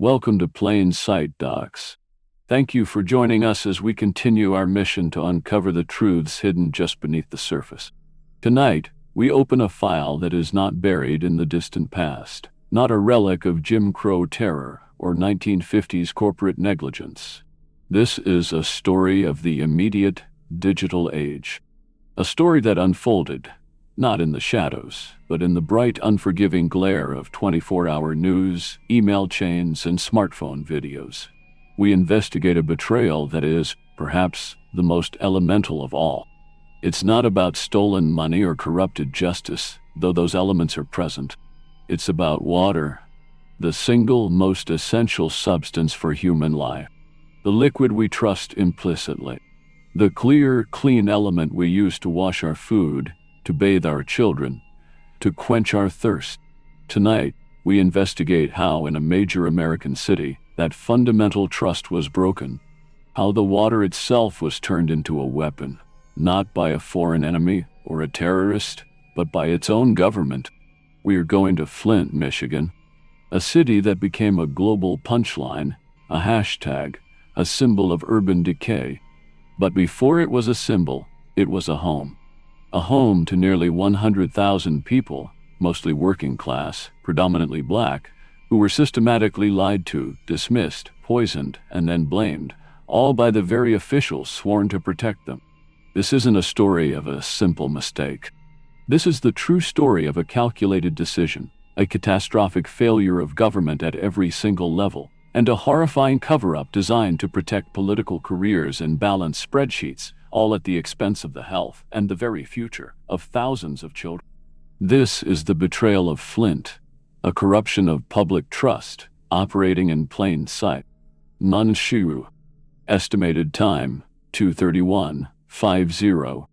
Welcome to Plain Sight Docs. Thank you for joining us as we continue our mission to uncover the truths hidden just beneath the surface. Tonight, we open a file that is not buried in the distant past, not a relic of Jim Crow terror or 1950s corporate negligence. This is a story of the immediate digital age. A story that unfolded, not in the shadows, but in the bright, unforgiving glare of 24-hour news, email chains, and smartphone videos. We investigate a betrayal that is, perhaps, the most elemental of all. It's not about stolen money or corrupted justice, though those elements are present. It's about water, the single most essential substance for human life. The liquid we trust implicitly. The clear, clean element we use to wash our food, to bathe our children, to quench our thirst. Tonight, we investigate how in a major American city that fundamental trust was broken, how the water itself was turned into a weapon, not by a foreign enemy or a terrorist, but by its own government. We are going to Flint, Michigan, a city that became a global punchline, a hashtag, a symbol of urban decay. But before it was a symbol, it was a home. A home to nearly 100,000 people, mostly working class, predominantly black, who were systematically lied to, dismissed, poisoned, and then blamed, all by the very officials sworn to protect them. This isn't a story of a simple mistake. This is the true story of a calculated decision, a catastrophic failure of government at every single level, and a horrifying cover-up designed to protect political careers and balance spreadsheets, all at the expense of the health and the very future of thousands of children. This is the betrayal of Flint, a corruption of public trust, operating in plain sight. Nanshiru. Estimated time, 2:31:50.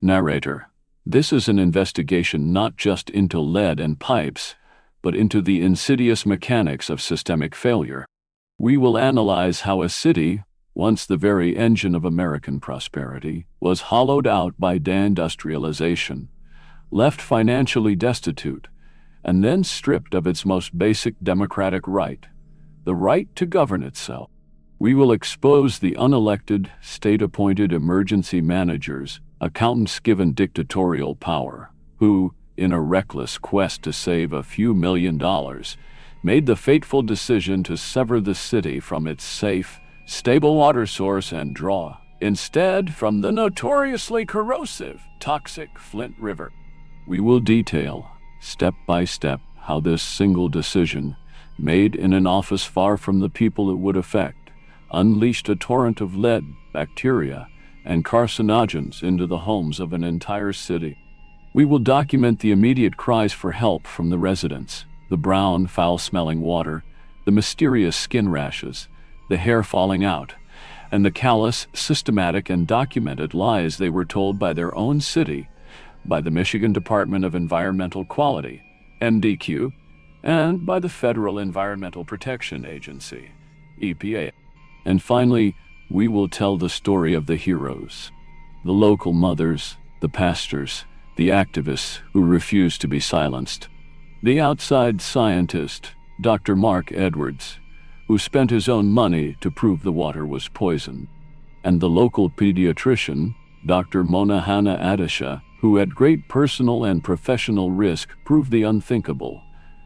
Narrator. This is an investigation not just into lead and pipes, but into the insidious mechanics of systemic failure. We will analyze how a city, once the very engine of American prosperity, was hollowed out by deindustrialization, left financially destitute, and then stripped of its most basic democratic right, the right to govern itself. We will expose the unelected, state-appointed emergency managers, accountants given dictatorial power, who, in a reckless quest to save a few $1 million, made the fateful decision to sever the city from its safe, stable water source and draw, instead, from the notoriously corrosive, toxic Flint River. We will detail, step by step, how this single decision, made in an office far from the people it would affect, unleashed a torrent of lead, bacteria, and carcinogens into the homes of an entire city. We will document the immediate cries for help from the residents, the brown, foul-smelling water, the mysterious skin rashes, the hair falling out, and the callous, systematic, and documented lies they were told by their own city, by the Michigan Department of Environmental Quality, MDQ, and by the Federal Environmental Protection Agency, EPA. And finally, we will tell the story of the heroes, the local mothers, the pastors, the activists who refused to be silenced, the outside scientist, Dr. Mark Edwards, who spent his own money to prove the water was poisoned, and the local pediatrician, Dr. Monahana Adisha, who at great personal and professional risk proved the unthinkable,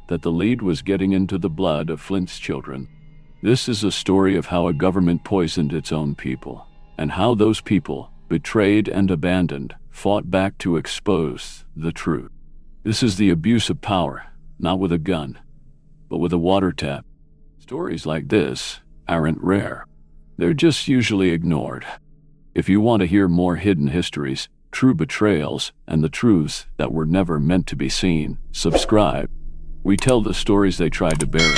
that the lead was getting into the blood of Flint's children. This is a story of how a government poisoned its own people, and how those people, betrayed and abandoned, fought back to expose the truth. This is the abuse of power, not with a gun, but with a water tap. Stories like this aren't rare. They're just usually ignored. If you want to hear more hidden histories, true betrayals, and the truths that were never meant to be seen, subscribe. We tell the stories they tried to bury.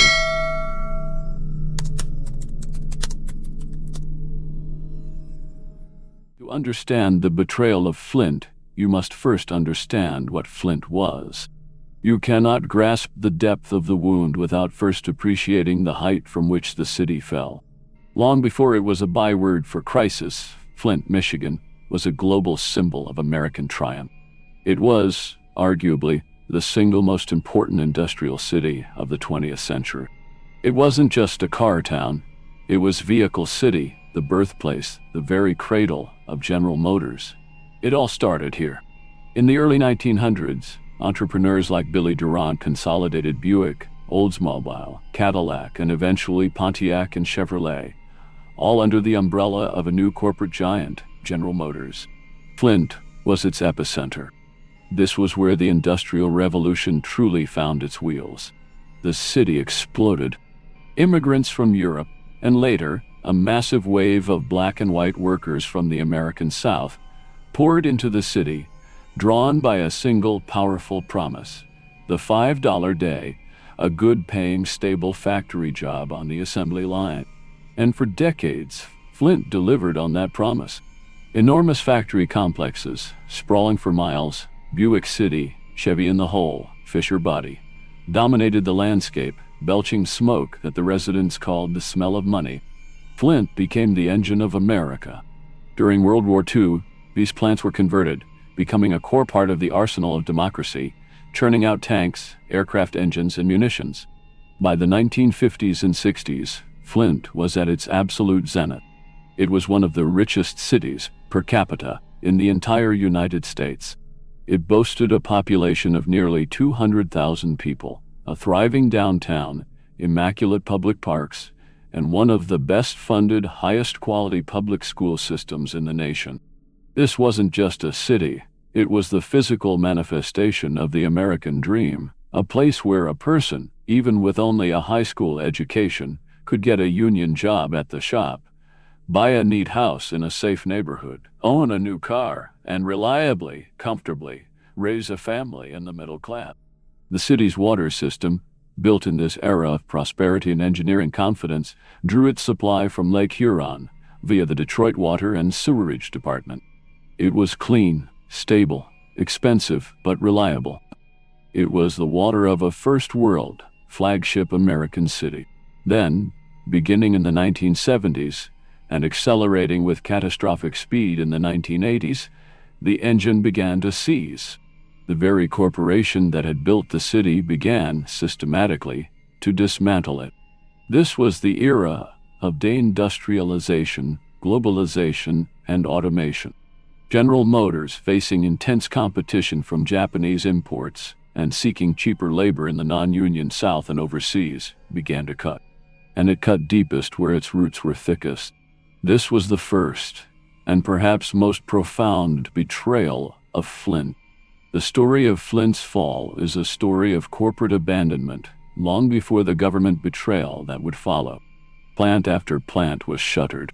To understand the betrayal of Flint, you must first understand what Flint was. You cannot grasp the depth of the wound without first appreciating the height from which the city fell. Long before it was a byword for crisis, Flint, Michigan, was a global symbol of American triumph. It was, arguably, the single most important industrial city of the 20th century. It wasn't just a car town. It was Vehicle City, the birthplace, the very cradle of General Motors. It all started here. In the early 1900s, entrepreneurs like Billy Durant consolidated Buick, Oldsmobile, Cadillac, and eventually Pontiac and Chevrolet, all under the umbrella of a new corporate giant, General Motors. Flint was its epicenter. This was where the Industrial Revolution truly found its wheels. The city exploded. Immigrants from Europe, and later, a massive wave of black and white workers from the American South, poured into the city, drawn by a single powerful promise: the $5 day, a good-paying, stable factory job on the assembly line. And for decades, Flint delivered on that promise. Enormous factory complexes, sprawling for miles, Buick City, Chevy in the Hole, Fisher Body, dominated the landscape, belching smoke that the residents called the smell of money. Flint became the engine of America. During World War II, these plants were converted, becoming a core part of the arsenal of democracy, churning out tanks, aircraft engines, and munitions. By the 1950s and 60s, Flint was at its absolute zenith. It was one of the richest cities, per capita, in the entire United States. It boasted a population of nearly 200,000 people, a thriving downtown, immaculate public parks, and one of the best-funded, highest-quality public school systems in the nation. This wasn't just a city. It was the physical manifestation of the American dream, a place where a person, even with only a high school education, could get a union job at the shop, buy a neat house in a safe neighborhood, own a new car, and reliably, comfortably raise a family in the middle class. The city's water system, built in this era of prosperity and engineering confidence, drew its supply from Lake Huron via the Detroit Water and Sewerage Department. It was clean, stable, expensive, but reliable. It was the water of a first-world, flagship American city. Then, beginning in the 1970s and accelerating with catastrophic speed in the 1980s, the engine began to seize. The very corporation that had built the city began, systematically, to dismantle it. This was the era of deindustrialization, globalization, and automation. General Motors, facing intense competition from Japanese imports and seeking cheaper labor in the non-union South and overseas, began to cut. And it cut deepest where its roots were thickest. This was the first, and perhaps most profound, betrayal of Flint. The story of Flint's fall is a story of corporate abandonment, long before the government betrayal that would follow. Plant after plant was shuttered.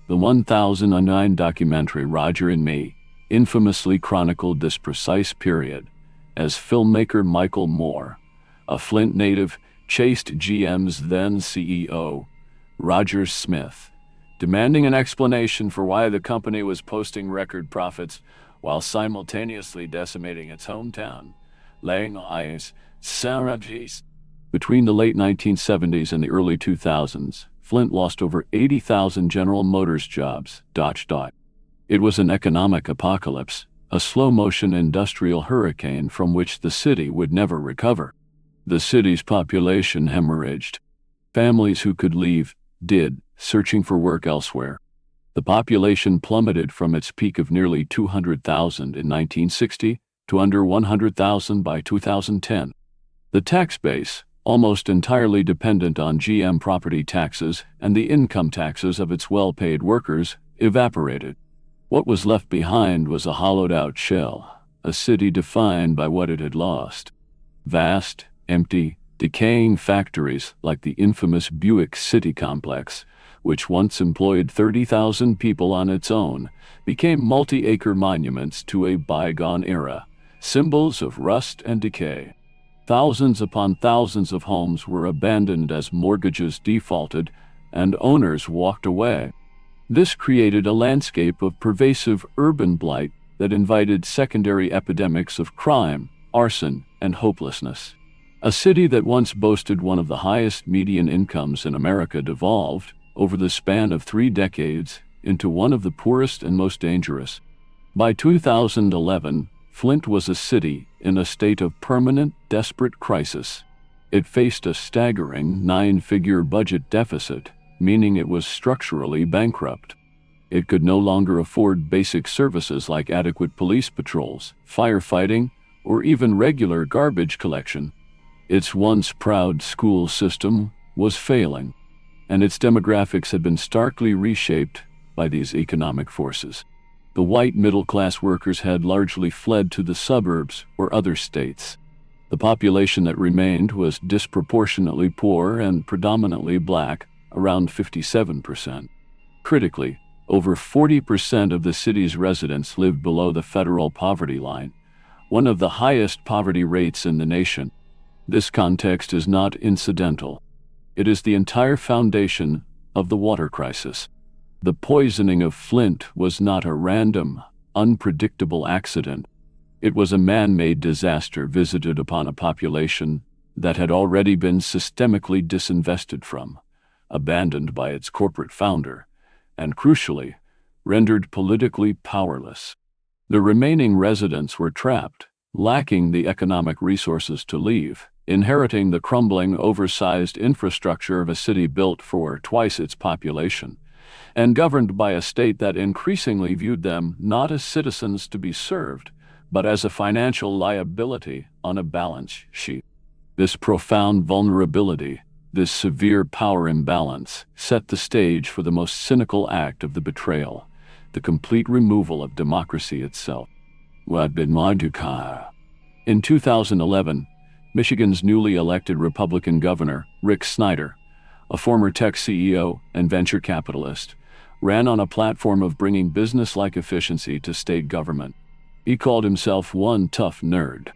The 1009 documentary Roger and Me infamously chronicled this precise period, as filmmaker Michael Moore, a Flint native, chased GM's then CEO, Roger Smith, demanding an explanation for why the company was posting record profits while simultaneously decimating its hometown, laying eyes, Sarajis. Between the late 1970s and the early 2000s, Flint lost over 80,000 General Motors jobs. It was an economic apocalypse, a slow-motion industrial hurricane from which the city would never recover. The city's population hemorrhaged. Families who could leave did, searching for work elsewhere. The population plummeted from its peak of nearly 200,000 in 1960 to under 100,000 by 2010. The tax base, almost entirely dependent on GM property taxes and the income taxes of its well-paid workers, evaporated. What was left behind was a hollowed-out shell, a city defined by what it had lost. Vast, empty, decaying factories like the infamous Buick City complex, which once employed 30,000 people on its own, became multi-acre monuments to a bygone era, symbols of rust and decay. Thousands upon thousands of homes were abandoned as mortgages defaulted and owners walked away. This created a landscape of pervasive urban blight that invited secondary epidemics of crime, arson, and hopelessness. A city that once boasted one of the highest median incomes in America devolved, over the span of 3 decades, into one of the poorest and most dangerous. By 2011, Flint was a city in a state of permanent, desperate crisis. It faced a staggering 9-figure budget deficit, meaning it was structurally bankrupt. It could no longer afford basic services like adequate police patrols, firefighting, or even regular garbage collection. Its once proud school system was failing, and its demographics had been starkly reshaped by these economic forces. The white middle-class workers had largely fled to the suburbs or other states. The population that remained was disproportionately poor and predominantly black, around 57%. Critically, over 40% of the city's residents lived below the federal poverty line, one of the highest poverty rates in the nation. This context is not incidental. It is the entire foundation of the water crisis. The poisoning of Flint was not a random, unpredictable accident. It was a man-made disaster visited upon a population that had already been systemically disinvested from, abandoned by its corporate founder, and crucially, rendered politically powerless. The remaining residents were trapped, lacking the economic resources to leave, inheriting the crumbling, oversized infrastructure of a city built for twice its population, and governed by a state that increasingly viewed them not as citizens to be served, but as a financial liability on a balance sheet. This profound vulnerability, this severe power imbalance, set the stage for the most cynical act of the betrayal, the complete removal of democracy itself. In 2011, Michigan's newly elected Republican governor, Rick Snyder, a former tech CEO and venture capitalist, ran on a platform of bringing business-like efficiency to state government. He called himself one tough nerd.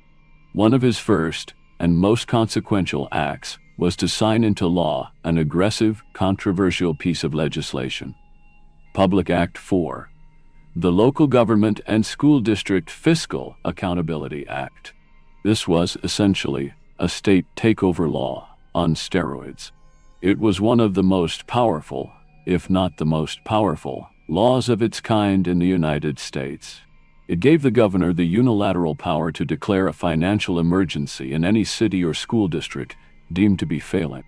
One of his first and most consequential acts was to sign into law an aggressive, controversial piece of legislation, Public Act 4, the Local Government and School District Fiscal Accountability Act. This was essentially a state takeover law on steroids. It was one of the most powerful, if not the most powerful, laws of its kind in the United States. It gave the governor the unilateral power to declare a financial emergency in any city or school district deemed to be failing.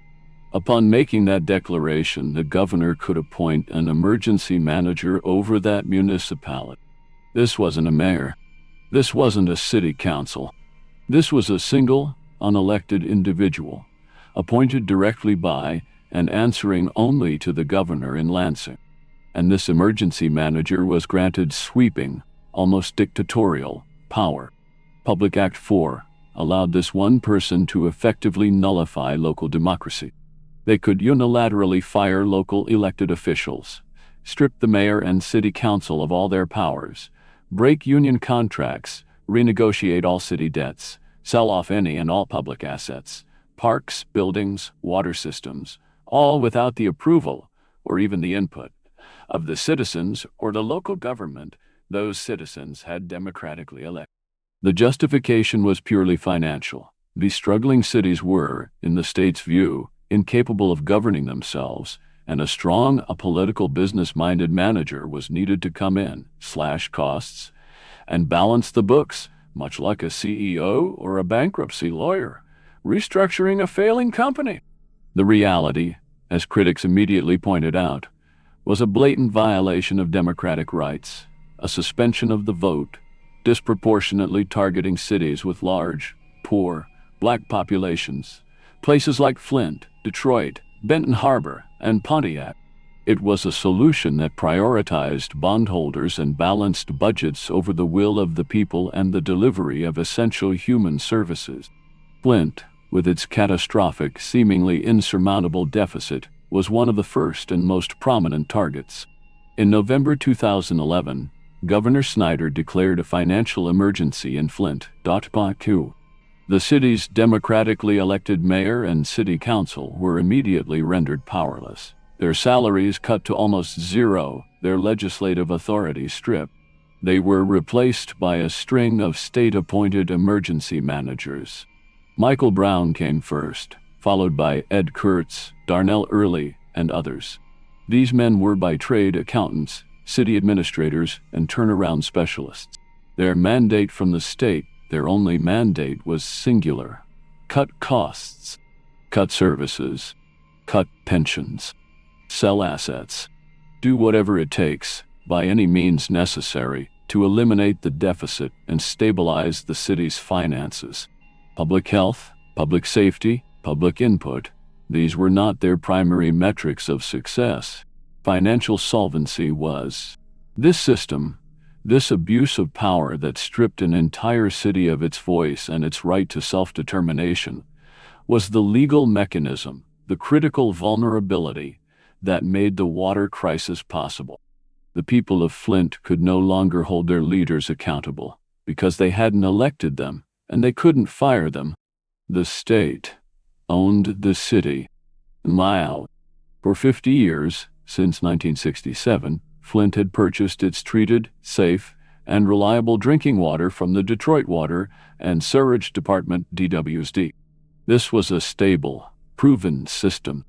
Upon making that declaration, the governor could appoint an emergency manager over that municipality. This wasn't a mayor. This wasn't a city council. This was a single, unelected individual, appointed directly by and answering only to the governor in Lansing. And this emergency manager was granted sweeping, almost dictatorial, power. Public Act 4 allowed this one person to effectively nullify local democracy. They could unilaterally fire local elected officials, strip the mayor and city council of all their powers, break union contracts, renegotiate all city debts, sell off any and all public assets, parks, buildings, water systems, all without the approval or even the input of the citizens or the local government those citizens had democratically elected. The justification was purely financial. These struggling cities were, in the state's view, incapable of governing themselves, and a strong, apolitical, business-minded manager was needed to come in, slash costs, and balance the books, much like a CEO or a bankruptcy lawyer, restructuring a failing company. The reality, as critics immediately pointed out, was a blatant violation of democratic rights, a suspension of the vote, disproportionately targeting cities with large, poor, black populations, places like Flint, Detroit, Benton Harbor, and Pontiac. It was a solution that prioritized bondholders and balanced budgets over the will of the people and the delivery of essential human services. Flint, with its catastrophic, seemingly insurmountable deficit, was one of the first and most prominent targets. In November 2011, Governor Snyder declared a financial emergency in Flint. The city's democratically elected mayor and city council were immediately rendered powerless. Their salaries cut to almost zero, their legislative authority stripped. They were replaced by a string of state-appointed emergency managers. Michael Brown came first, followed by Ed Kurtz, Darnell Early, and others. These men were by trade accountants, city administrators, and turnaround specialists. Their mandate from the state, their only mandate, was singular: cut costs. cut services, cut pensions, sell assets, do whatever it takes, by any means necessary, to eliminate the deficit and stabilize the city's finances. Public health, public safety, public input, these were not their primary metrics of success. Financial solvency was. This system, this abuse of power that stripped an entire city of its voice and its right to self-determination, was the legal mechanism, the critical vulnerability, that made the water crisis possible. The people of Flint could no longer hold their leaders accountable, because they hadn't elected them, and they couldn't fire them. The state owned the city. Wow. For 50 years, since 1967, Flint had purchased its treated, safe, and reliable drinking water from the Detroit Water and Sewerage Department (DWSD). This was a stable, proven system.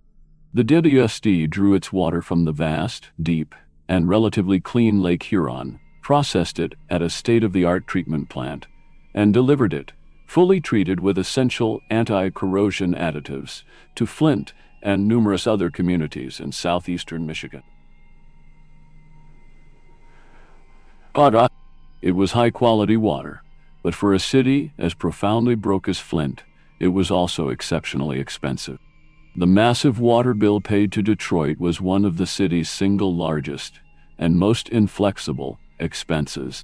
The DWSD drew its water from the vast, deep, and relatively clean Lake Huron, processed it at a state-of-the-art treatment plant, and delivered it, fully treated with essential anti-corrosion additives, to Flint and numerous other communities in southeastern Michigan. It was high-quality water, but for a city as profoundly broke as Flint, it was also exceptionally expensive. The massive water bill paid to Detroit was one of the city's single largest and most inflexible expenses.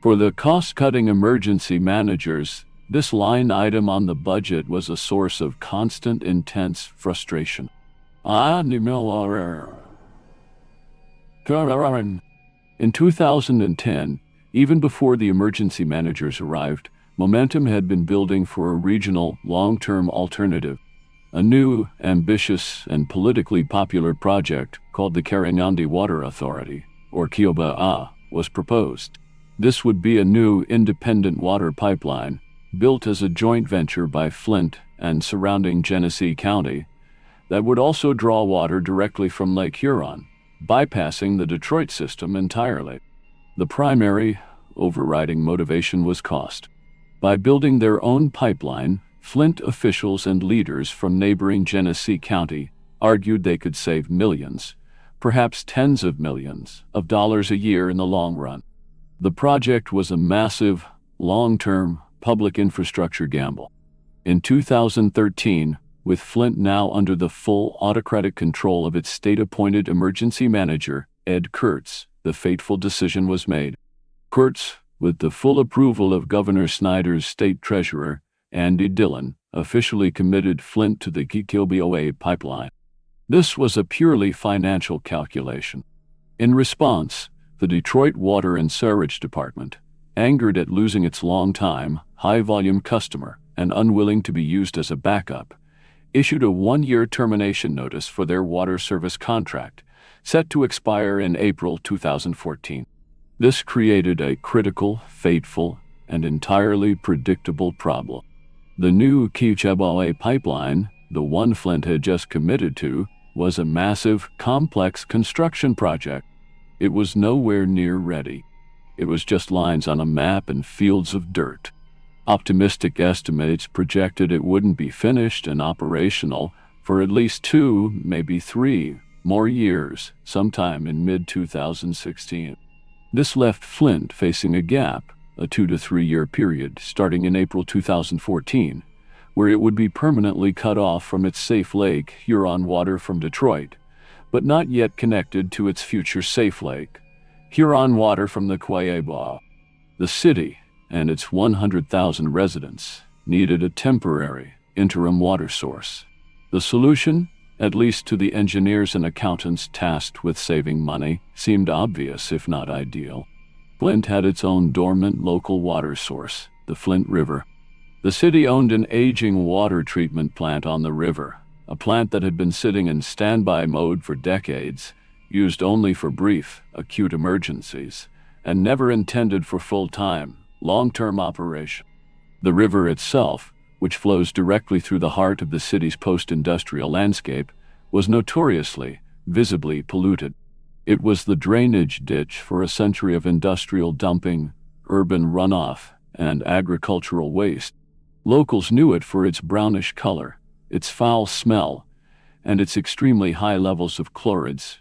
For the cost-cutting emergency managers, this line item on the budget was a source of constant, intense frustration. In 2010, even before the emergency managers arrived, momentum had been building for a regional, long-term alternative. A new, ambitious, and politically popular project called the Karenandi Water Authority, or Kioba-A, was proposed. This would be a new independent water pipeline, built as a joint venture by Flint and surrounding Genesee County, that would also draw water directly from Lake Huron, bypassing the Detroit system entirely. The primary, overriding motivation was cost. By building their own pipeline, Flint officials and leaders from neighboring Genesee County argued they could save millions, perhaps tens of millions, of dollars a year in the long run. The project was a massive, long-term, public infrastructure gamble. In 2013, with Flint now under the full autocratic control of its state-appointed emergency manager, Ed Kurtz, the fateful decision was made. Kurtz, with the full approval of Governor Snyder's state treasurer, Andy Dillon, officially committed Flint to the Kioba pipeline. This was a purely financial calculation. In response, the Detroit Water and Sewerage Department, angered at losing its long-time, high-volume customer and unwilling to be used as a backup, issued a one-year termination notice for their water service contract, set to expire in April 2014. This created a critical, fateful, and entirely predictable problem. The new Kioba pipeline, the one Flint had just committed to, was a massive, complex construction project. It was nowhere near ready. It was just lines on a map and fields of dirt. Optimistic estimates projected it wouldn't be finished and operational for at least 2, maybe 3 more years, sometime in mid-2016. This left Flint facing a gap, a 2 to 3 year period starting in April 2014, where it would be permanently cut off from its safe Lake Huron water from Detroit, but not yet connected to its future safe lake, Huron water from the Kioba. The city and its 100,000 residents needed a temporary, interim water source. The solution, at least to the engineers and accountants tasked with saving money, seemed obvious if not ideal. Flint had its own dormant local water source, the Flint River. The city owned an aging water treatment plant on the river, a plant that had been sitting in standby mode for decades, used only for brief, acute emergencies, and never intended for full-time, long-term operation. The river itself, which flows directly through the heart of the city's post-industrial landscape, was notoriously, visibly polluted. It was the drainage ditch for a century of industrial dumping, urban runoff, and agricultural waste. Locals knew it for its brownish color, its foul smell, and its extremely high levels of chlorids,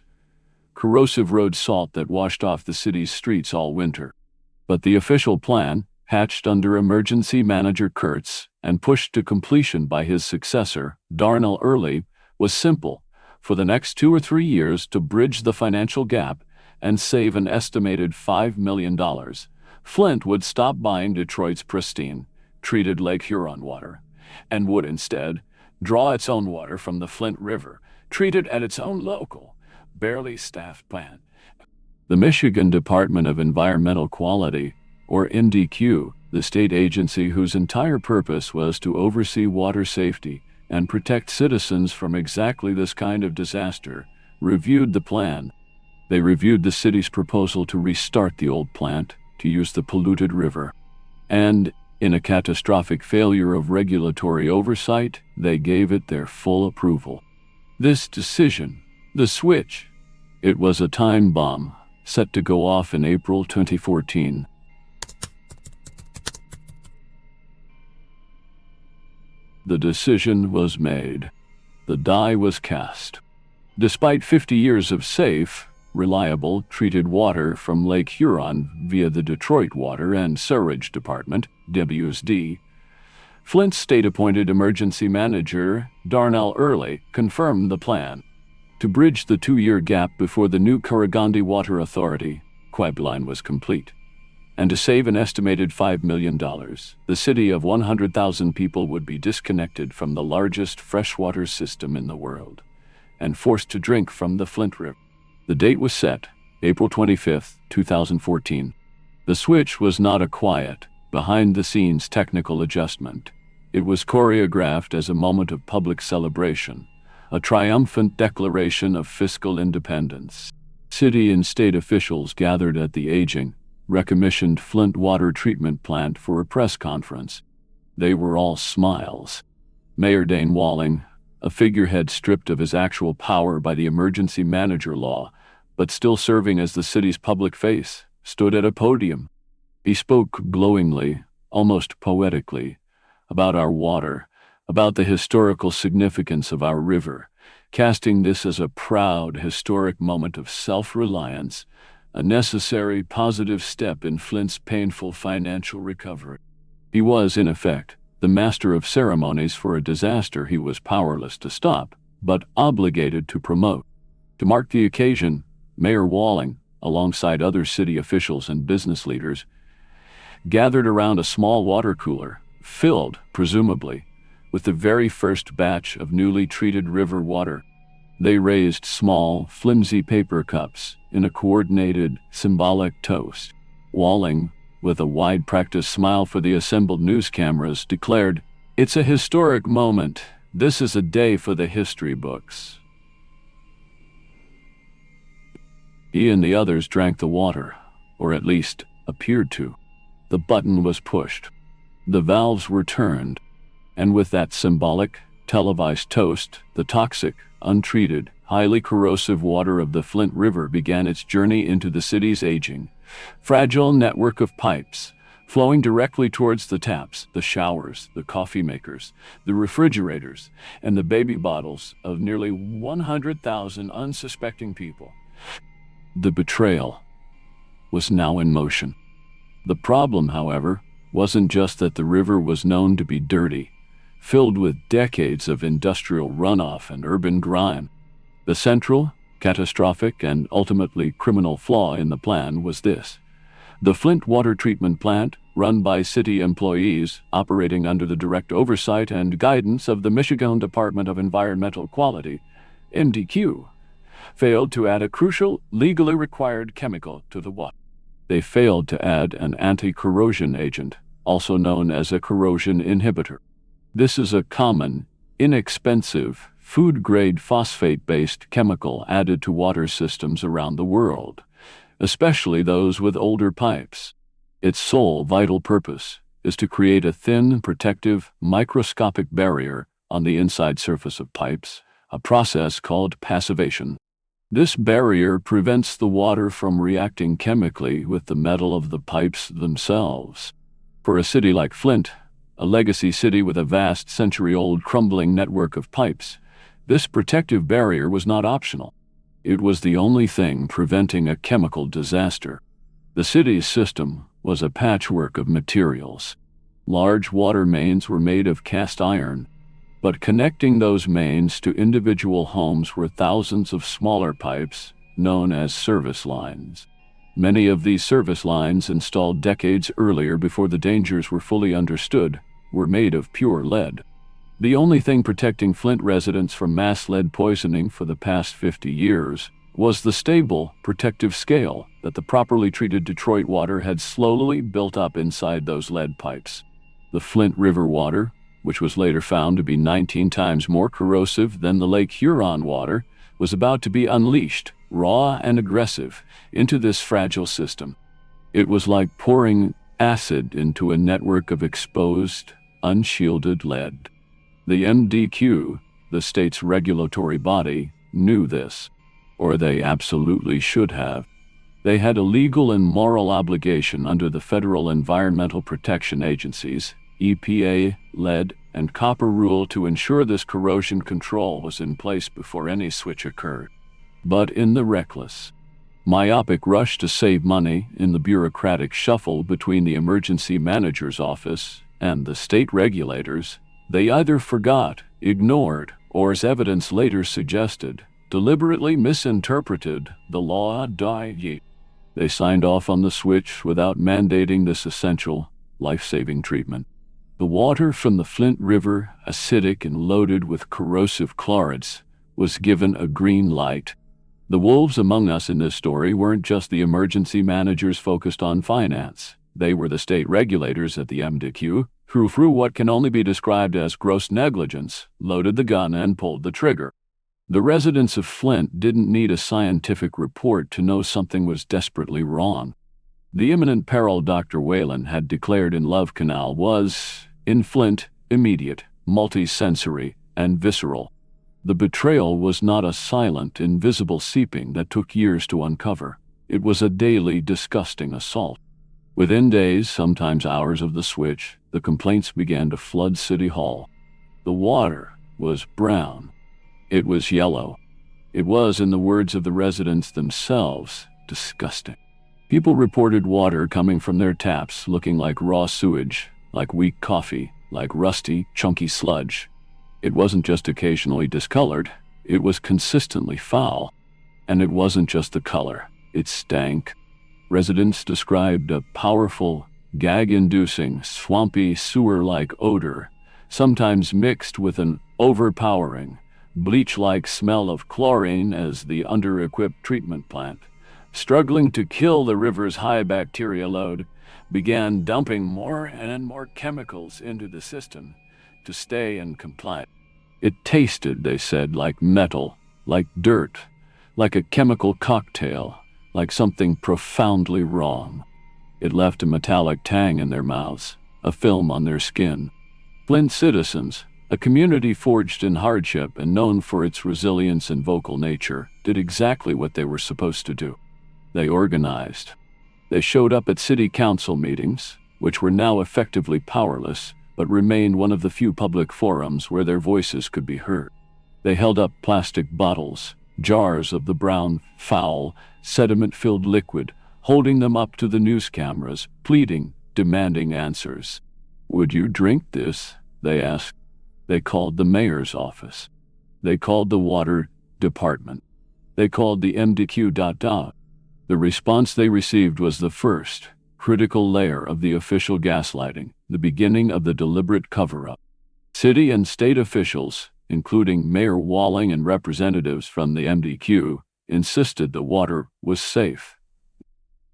corrosive road salt that washed off the city's streets all winter. But the official plan, hatched under emergency manager Kurtz and pushed to completion by his successor, Darnell Early, was simple: for the next 2 or 3 years to bridge the financial gap and save an estimated $5 million. Flint would stop buying Detroit's pristine, treated Lake Huron water, and would instead draw its own water from the Flint River, treated at its own local, barely staffed plant. The Michigan Department of Environmental Quality, or NDQ, the state agency whose entire purpose was to oversee water safety and protect citizens from exactly this kind of disaster, reviewed the plan. They reviewed the city's proposal to restart the old plant, to use the polluted river. And, in a catastrophic failure of regulatory oversight, they gave it their full approval. This decision, the switch, it was a time bomb, set to go off in April 2014. The decision was made. The die was cast. Despite 50 years of safe, reliable, treated water from Lake Huron via the Detroit Water and Sewerage Department, WSD, Flint's state-appointed emergency manager, Darnell Early, confirmed the plan. To bridge the 2-year gap before the new Karagandhi Water Authority, pipeline was complete, and to save an estimated $5 million, the city of 100,000 people would be disconnected from the largest freshwater system in the world and forced to drink from the Flint River. The date was set, April 25, 2014. The switch was not a quiet, behind-the-scenes technical adjustment. It was choreographed as a moment of public celebration, a triumphant declaration of fiscal independence. City and state officials gathered at the aging, recommissioned Flint water treatment plant for a press conference. They were all smiles. Mayor Dane Walling, a figurehead stripped of his actual power by the emergency manager law, but still serving as the city's public face, stood at a podium. He spoke glowingly, almost poetically, about our water, about the historical significance of our river, casting this as a proud, historic moment of self-reliance, a necessary, positive step in Flint's painful financial recovery. He was, in effect, the master of ceremonies for a disaster he was powerless to stop, but obligated to promote. To mark the occasion, Mayor Walling, alongside other city officials and business leaders, gathered around a small water cooler, filled, presumably, with the very first batch of newly treated river water. They raised small, flimsy paper cups in a coordinated, symbolic toast. Walling, with a wide-practiced smile for the assembled news cameras, declared, "It's a historic moment. This is a day for the history books." He and the others drank the water, or at least appeared to. The button was pushed. The valves were turned, and with that symbolic, televised toast, the toxic, untreated, highly corrosive water of the Flint River began its journey into the city's aging, fragile network of pipes, flowing directly towards the taps, the showers, the coffee makers, the refrigerators, and the baby bottles of nearly 100,000 unsuspecting people. The betrayal was now in motion. The problem, however, wasn't just that the river was known to be dirty, filled with decades of industrial runoff and urban grime. The central, catastrophic, and ultimately criminal flaw in the plan was this: the Flint water treatment plant, run by city employees operating under the direct oversight and guidance of the Michigan Department of Environmental Quality, MDQ, failed to add a crucial, legally required chemical to the water. They failed to add an anti-corrosion agent, also known as a corrosion inhibitor. This is a common, inexpensive, food-grade phosphate-based chemical added to water systems around the world, especially those with older pipes. Its sole vital purpose is to create a thin, protective, microscopic barrier on the inside surface of pipes, a process called passivation. This barrier prevents the water from reacting chemically with the metal of the pipes themselves. For a city like Flint, a legacy city with a vast century-old crumbling network of pipes. This protective barrier was not optional. It was the only thing preventing a chemical disaster. The city's system was a patchwork of materials. Large water mains were made of cast iron, but connecting those mains to individual homes were thousands of smaller pipes, known as service lines. Many of these service lines, installed decades earlier before the dangers were fully understood, were made of pure lead. The only thing protecting Flint residents from mass lead poisoning for the past 50 years was the stable, protective scale that the properly treated Detroit water had slowly built up inside those lead pipes. The Flint River water, which was later found to be 19 times more corrosive than the Lake Huron water, was about to be unleashed, raw and aggressive, into this fragile system. It was like pouring acid into a network of exposed, unshielded lead. The MDQ, the state's regulatory body, knew this, or they absolutely should have. They had a legal and moral obligation under the Federal Environmental Protection Agency's EPA, lead, and copper rule to ensure this corrosion control was in place before any switch occurred. But in the reckless, myopic rush to save money, in the bureaucratic shuffle between the emergency manager's office and the state regulators, they either forgot, ignored, or, as evidence later suggested, deliberately misinterpreted the law. They signed off on the switch without mandating this essential, life-saving treatment. The water from the Flint River, acidic and loaded with corrosive chlorides, was given a green light. The wolves among us in this story weren't just the emergency managers focused on finance. They were the state regulators at the MDQ, who, through what can only be described as gross negligence, loaded the gun and pulled the trigger. The residents of Flint didn't need a scientific report to know something was desperately wrong. The imminent peril Dr. Whalen had declared in Love Canal was, in Flint, immediate, multisensory, and visceral. The betrayal was not a silent, invisible seeping that took years to uncover. It was a daily, disgusting assault. Within days, sometimes hours of the switch, the complaints began to flood City Hall. The water was brown. It was yellow. It was, in the words of the residents themselves, disgusting. People reported water coming from their taps looking like raw sewage, like weak coffee, like rusty, chunky sludge. It wasn't just occasionally discolored, it was consistently foul. And it wasn't just the color, it stank. Residents described a powerful, gag-inducing, swampy, sewer-like odor, sometimes mixed with an overpowering, bleach-like smell of chlorine as the under-equipped treatment plant, struggling to kill the river's high bacteria load, began dumping more and more chemicals into the system to stay in compliance. It tasted, they said, like metal, like dirt, like a chemical cocktail, like something profoundly wrong. It left a metallic tang in their mouths, a film on their skin. Flint citizens, a community forged in hardship and known for its resilience and vocal nature, did exactly what they were supposed to do. They organized. They showed up at city council meetings, which were now effectively powerless, but remained one of the few public forums where their voices could be heard. They held up plastic bottles, jars of the brown, foul, sediment-filled liquid, holding them up to the news cameras, pleading, demanding answers. "Would you drink this?" they asked. They called the mayor's office. They called the water department. They called the MDQ. The response they received was the first, critical layer of the official gaslighting, the beginning of the deliberate cover-up. City and state officials, including Mayor Walling and representatives from the MDQ, insisted the water was safe.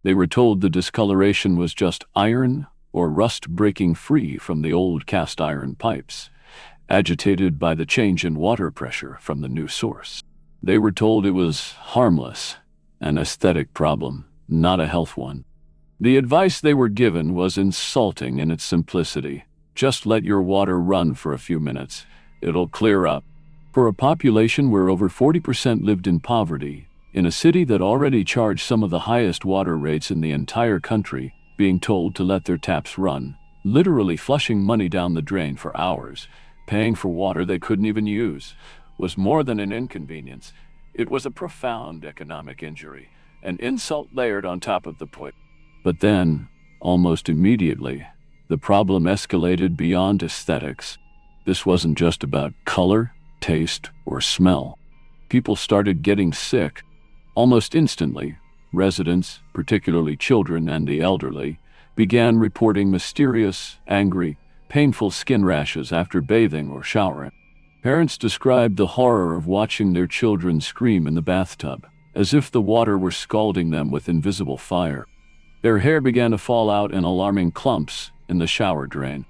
They were told the discoloration was just iron or rust breaking free from the old cast iron pipes, agitated by the change in water pressure from the new source. They were told it was harmless, an aesthetic problem, not a health one. The advice they were given was insulting in its simplicity. Just let your water run for a few minutes. It'll clear up. For a population where over 40% lived in poverty, in a city that already charged some of the highest water rates in the entire country, being told to let their taps run literally flushing money down the drain for hours, paying for water they couldn't even use, was more than an inconvenience. It was a profound economic injury, an insult layered on top of the point. But then, almost immediately, the problem escalated beyond aesthetics. This wasn't just about color, taste, or smell. People started getting sick. Almost instantly, residents, particularly children and the elderly, began reporting mysterious, angry, painful skin rashes after bathing or showering. Parents described the horror of watching their children scream in the bathtub, as if the water were scalding them with invisible fire. Their hair began to fall out in alarming clumps in the shower drain.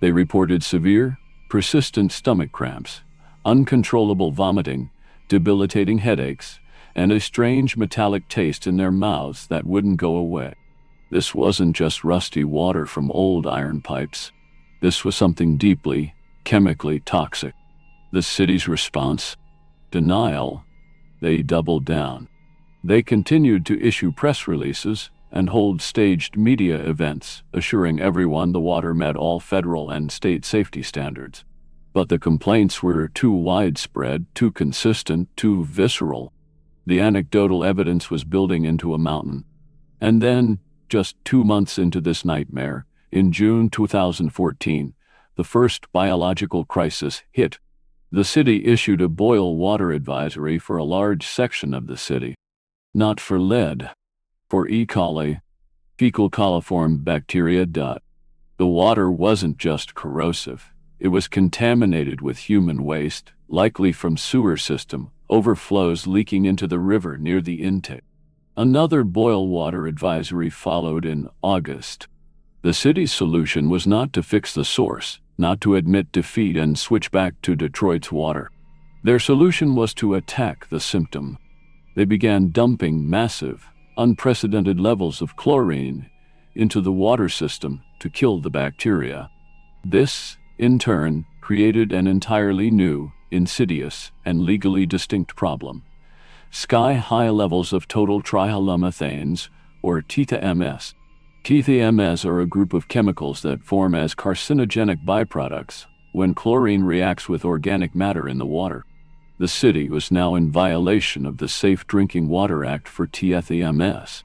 They reported severe, persistent stomach cramps, uncontrollable vomiting, debilitating headaches, and a strange metallic taste in their mouths that wouldn't go away. This wasn't just rusty water from old iron pipes. This was something deeply, chemically toxic. The city's response? Denial. They doubled down. They continued to issue press releases and hold staged media events, assuring everyone the water met all federal and state safety standards. But the complaints were too widespread, too consistent, too visceral. The anecdotal evidence was building into a mountain. And then, just 2 months into this nightmare, in June 2014, the first biological crisis hit. The city issued a boil water advisory for a large section of the city. Not for lead, for E. coli, fecal coliform bacteria. The water wasn't just corrosive. It was contaminated with human waste, likely from sewer system, overflows leaking into the river near the intake. Another boil water advisory followed in August. The city's solution was not to fix the source, not to admit defeat and switch back to Detroit's water. Their solution was to attack the symptom. They began dumping massive, unprecedented levels of chlorine into the water system to kill the bacteria. This, in turn, created an entirely new, insidious, and legally distinct problem. Sky-high levels of total trihallomethanes, or TTMS. TTMS are a group of chemicals that form as carcinogenic byproducts when chlorine reacts with organic matter in the water. The city was now in violation of the Safe Drinking Water Act for TTMS.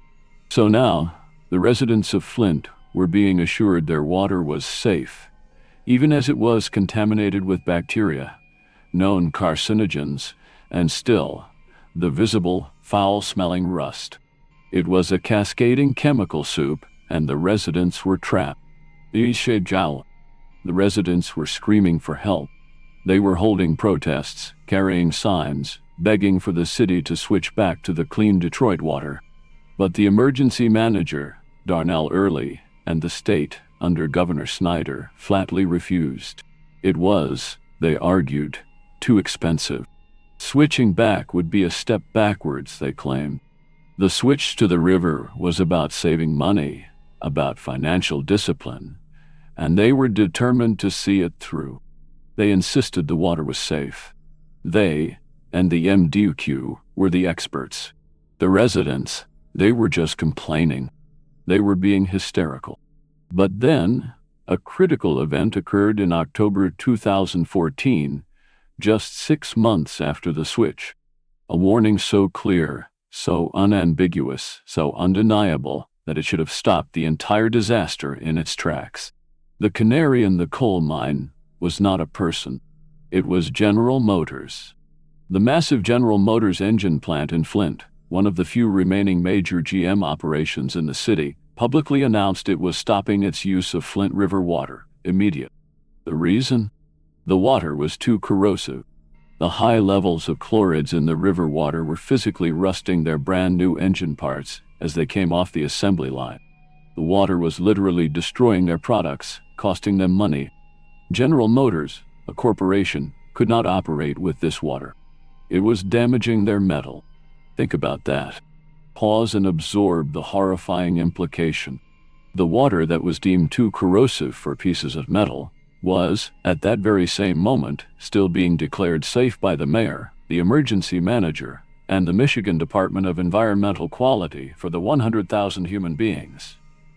So now, the residents of Flint were being assured their water was safe, even as it was contaminated with bacteria, known carcinogens, and still, the visible, foul-smelling rust. It was a cascading chemical soup, and the residents were trapped. The residents were screaming for help. They were holding protests, carrying signs, begging for the city to switch back to the clean Detroit water. But the emergency manager, Darnell Early, and the state, under Governor Snyder, flatly refused. It was, they argued, too expensive. Switching back would be a step backwards, they claimed. The switch to the river was about saving money, about financial discipline, and they were determined to see it through. They insisted the water was safe. They, and the MDQ, were the experts. The residents, they were just complaining. They were being hysterical. But then, a critical event occurred in October 2014, just 6 months after the switch. A warning so clear, so unambiguous, so undeniable, that it should have stopped the entire disaster in its tracks. The canary in the coal mine was not a person. It was General Motors. The massive General Motors engine plant in Flint, one of the few remaining major GM operations in the city, publicly announced it was stopping its use of Flint River water immediately. The reason? The water was too corrosive. The high levels of chlorids in the river water were physically rusting their brand-new engine parts as they came off the assembly line. The water was literally destroying their products, costing them money. General Motors, a corporation, could not operate with this water. It was damaging their metal. Think about that. Pause and absorb the horrifying implication. The water that was deemed too corrosive for pieces of metal was, at that very same moment, still being declared safe by the mayor, the emergency manager, and the Michigan Department of Environmental Quality for the 100,000 human beings.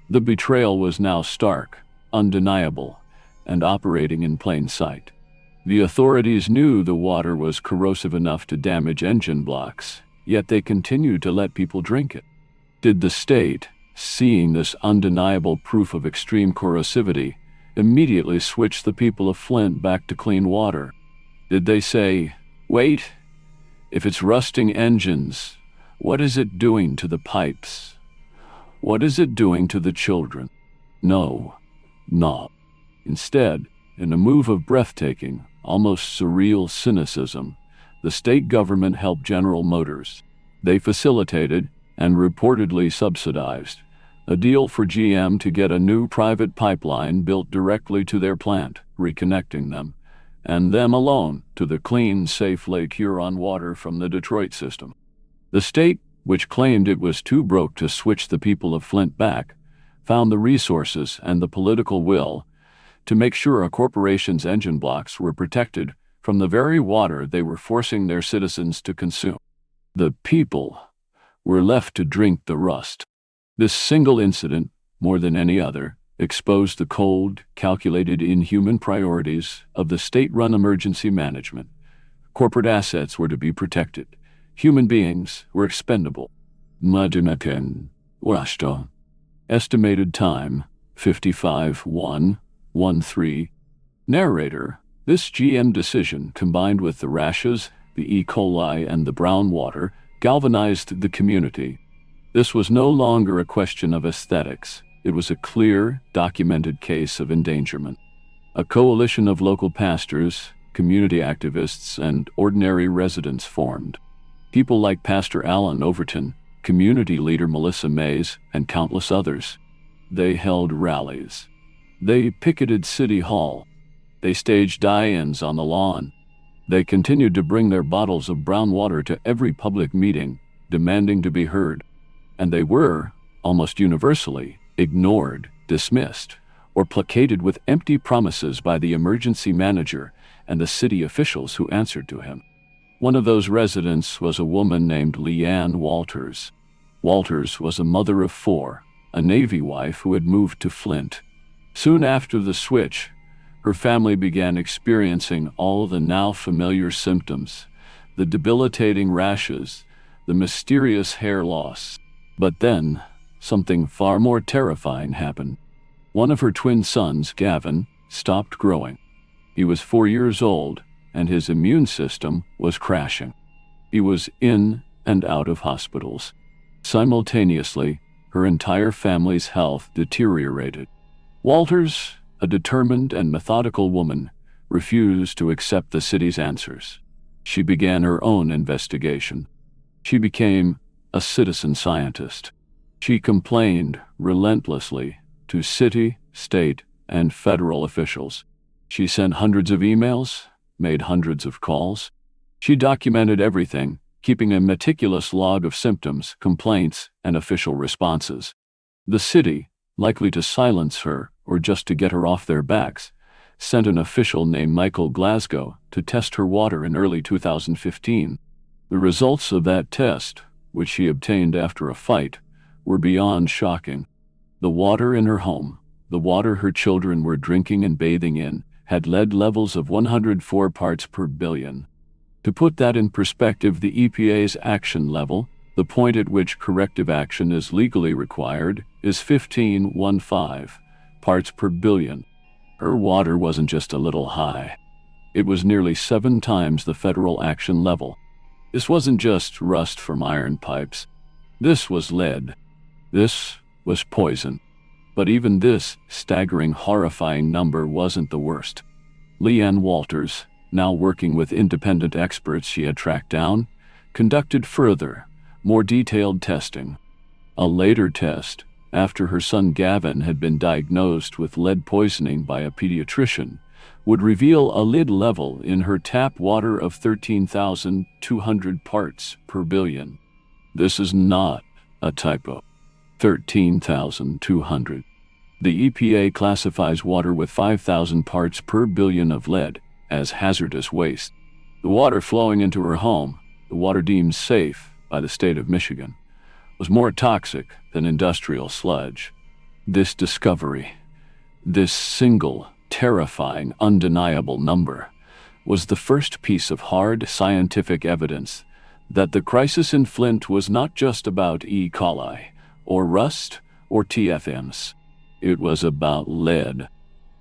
The betrayal was now stark, undeniable, and operating in plain sight. The authorities knew the water was corrosive enough to damage engine blocks, yet they continued to let people drink it. Did the state, seeing this undeniable proof of extreme corrosivity, immediately switch the people of Flint back to clean water? Did they say, "Wait, if it's rusting engines, what is it doing to the pipes? What is it doing to the children?" No. Instead, in a move of breathtaking, almost surreal cynicism, the state government helped General Motors. They facilitated, and reportedly subsidized, a deal for GM to get a new private pipeline built directly to their plant, reconnecting them, and them alone, to the clean, safe Lake Huron water from the Detroit system. The state, which claimed it was too broke to switch the people of Flint back, found the resources and the political will to make sure a corporation's engine blocks were protected from the very water they were forcing their citizens to consume. The people were left to drink the rust. This single incident, more than any other, exposed the cold, calculated, inhuman priorities of the state-run emergency management. Corporate assets were to be protected. Human beings were expendable. Estimated time, 55:1:13. Narrator: This GM decision, combined with the rashes, the E. coli, and the brown water, galvanized the community. This was no longer a question of aesthetics. It was a clear, documented case of endangerment. A coalition of local pastors, community activists, and ordinary residents formed. People like Pastor Alan Overton, community leader Melissa Mays, and countless others. They held rallies. They picketed City Hall. They staged die-ins on the lawn. They continued to bring their bottles of brown water to every public meeting, demanding to be heard. And they were, almost universally, ignored, dismissed, or placated with empty promises by the emergency manager and the city officials who answered to him. One of those residents was a woman named LeeAnne Walters. Walters was a mother of 4, a Navy wife who had moved to Flint. Soon after the switch, her family began experiencing all the now familiar symptoms, the debilitating rashes, the mysterious hair loss. But then, something far more terrifying happened. One of her twin sons, Gavin, stopped growing. He was 4 years old, and his immune system was crashing. He was in and out of hospitals. Simultaneously, her entire family's health deteriorated. Walters, a determined and methodical woman, refused to accept the city's answers. She began her own investigation. She became a citizen scientist. She complained relentlessly to city, state, and federal officials. She sent hundreds of emails, made hundreds of calls. She documented everything, keeping a meticulous log of symptoms, complaints, and official responses. The city, likely to silence her or just to get her off their backs, sent an official named Michael Glasgow to test her water in early 2015. The results of that test, which she obtained after a fight, were beyond shocking. The water in her home, the water her children were drinking and bathing in, had lead levels of 104 parts per billion. To put that in perspective, the EPA's action level, the point at which corrective action is legally required, is 15.15 parts per billion. Her water wasn't just a little high. It was nearly 7 times the federal action level. This wasn't just rust from iron pipes. This was lead. This was poison. But even this staggering, horrifying number wasn't the worst. LeeAnne Walters, now working with independent experts she had tracked down, conducted further, more detailed testing. A later test, after her son Gavin had been diagnosed with lead poisoning by a pediatrician, would reveal a lead level in her tap water of 13,200 parts per billion. This is not a typo. 13,200. The EPA classifies water with 5,000 parts per billion of lead as hazardous waste. The water flowing into her home, the water deemed safe by the state of Michigan, was more toxic than industrial sludge. This discovery, This single, terrifying, undeniable number was the first piece of hard scientific evidence that the crisis in Flint was not just about E. coli, or rust, or TFMs. It was about lead.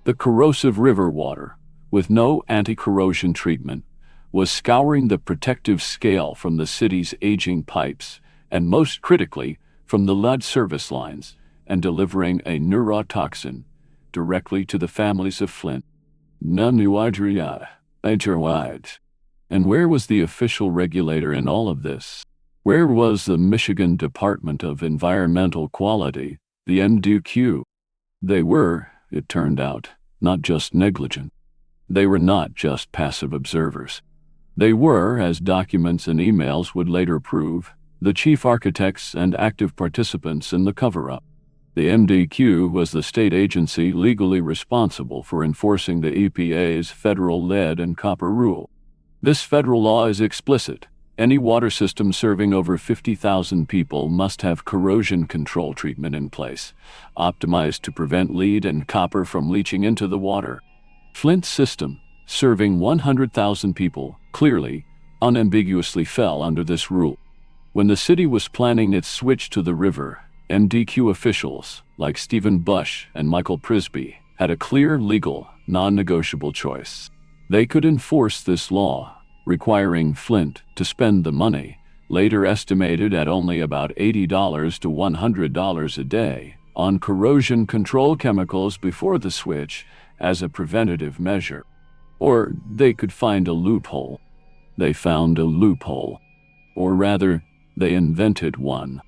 The corrosive river water, with no anti-corrosion treatment, was scouring the protective scale from the city's aging pipes, and most critically, from the lead service lines, and delivering a neurotoxin directly to the families of Flint. And where was the official regulator in all of this? Where was the Michigan Department of Environmental Quality, the MDQ? They were, it turned out, not just negligent. They were not just passive observers. They were, as documents and emails would later prove, the chief architects and active participants in the cover-up. The MDQ was the state agency legally responsible for enforcing the EPA's federal lead and copper rule. This federal law is explicit. Any water system serving over 50,000 people must have corrosion control treatment in place, optimized to prevent lead and copper from leaching into the water. Flint's system, serving 100,000 people, clearly, unambiguously fell under this rule. When the city was planning its switch to the river, MDQ officials, like Stephen Bush and Michael Prisby, had a clear legal, non-negotiable choice. They could enforce this law, requiring Flint to spend the money, later estimated at only about $80 to $100 a day, on corrosion control chemicals before the switch as a preventative measure. Or they could find a loophole. They found a loophole. Or rather, they invented one.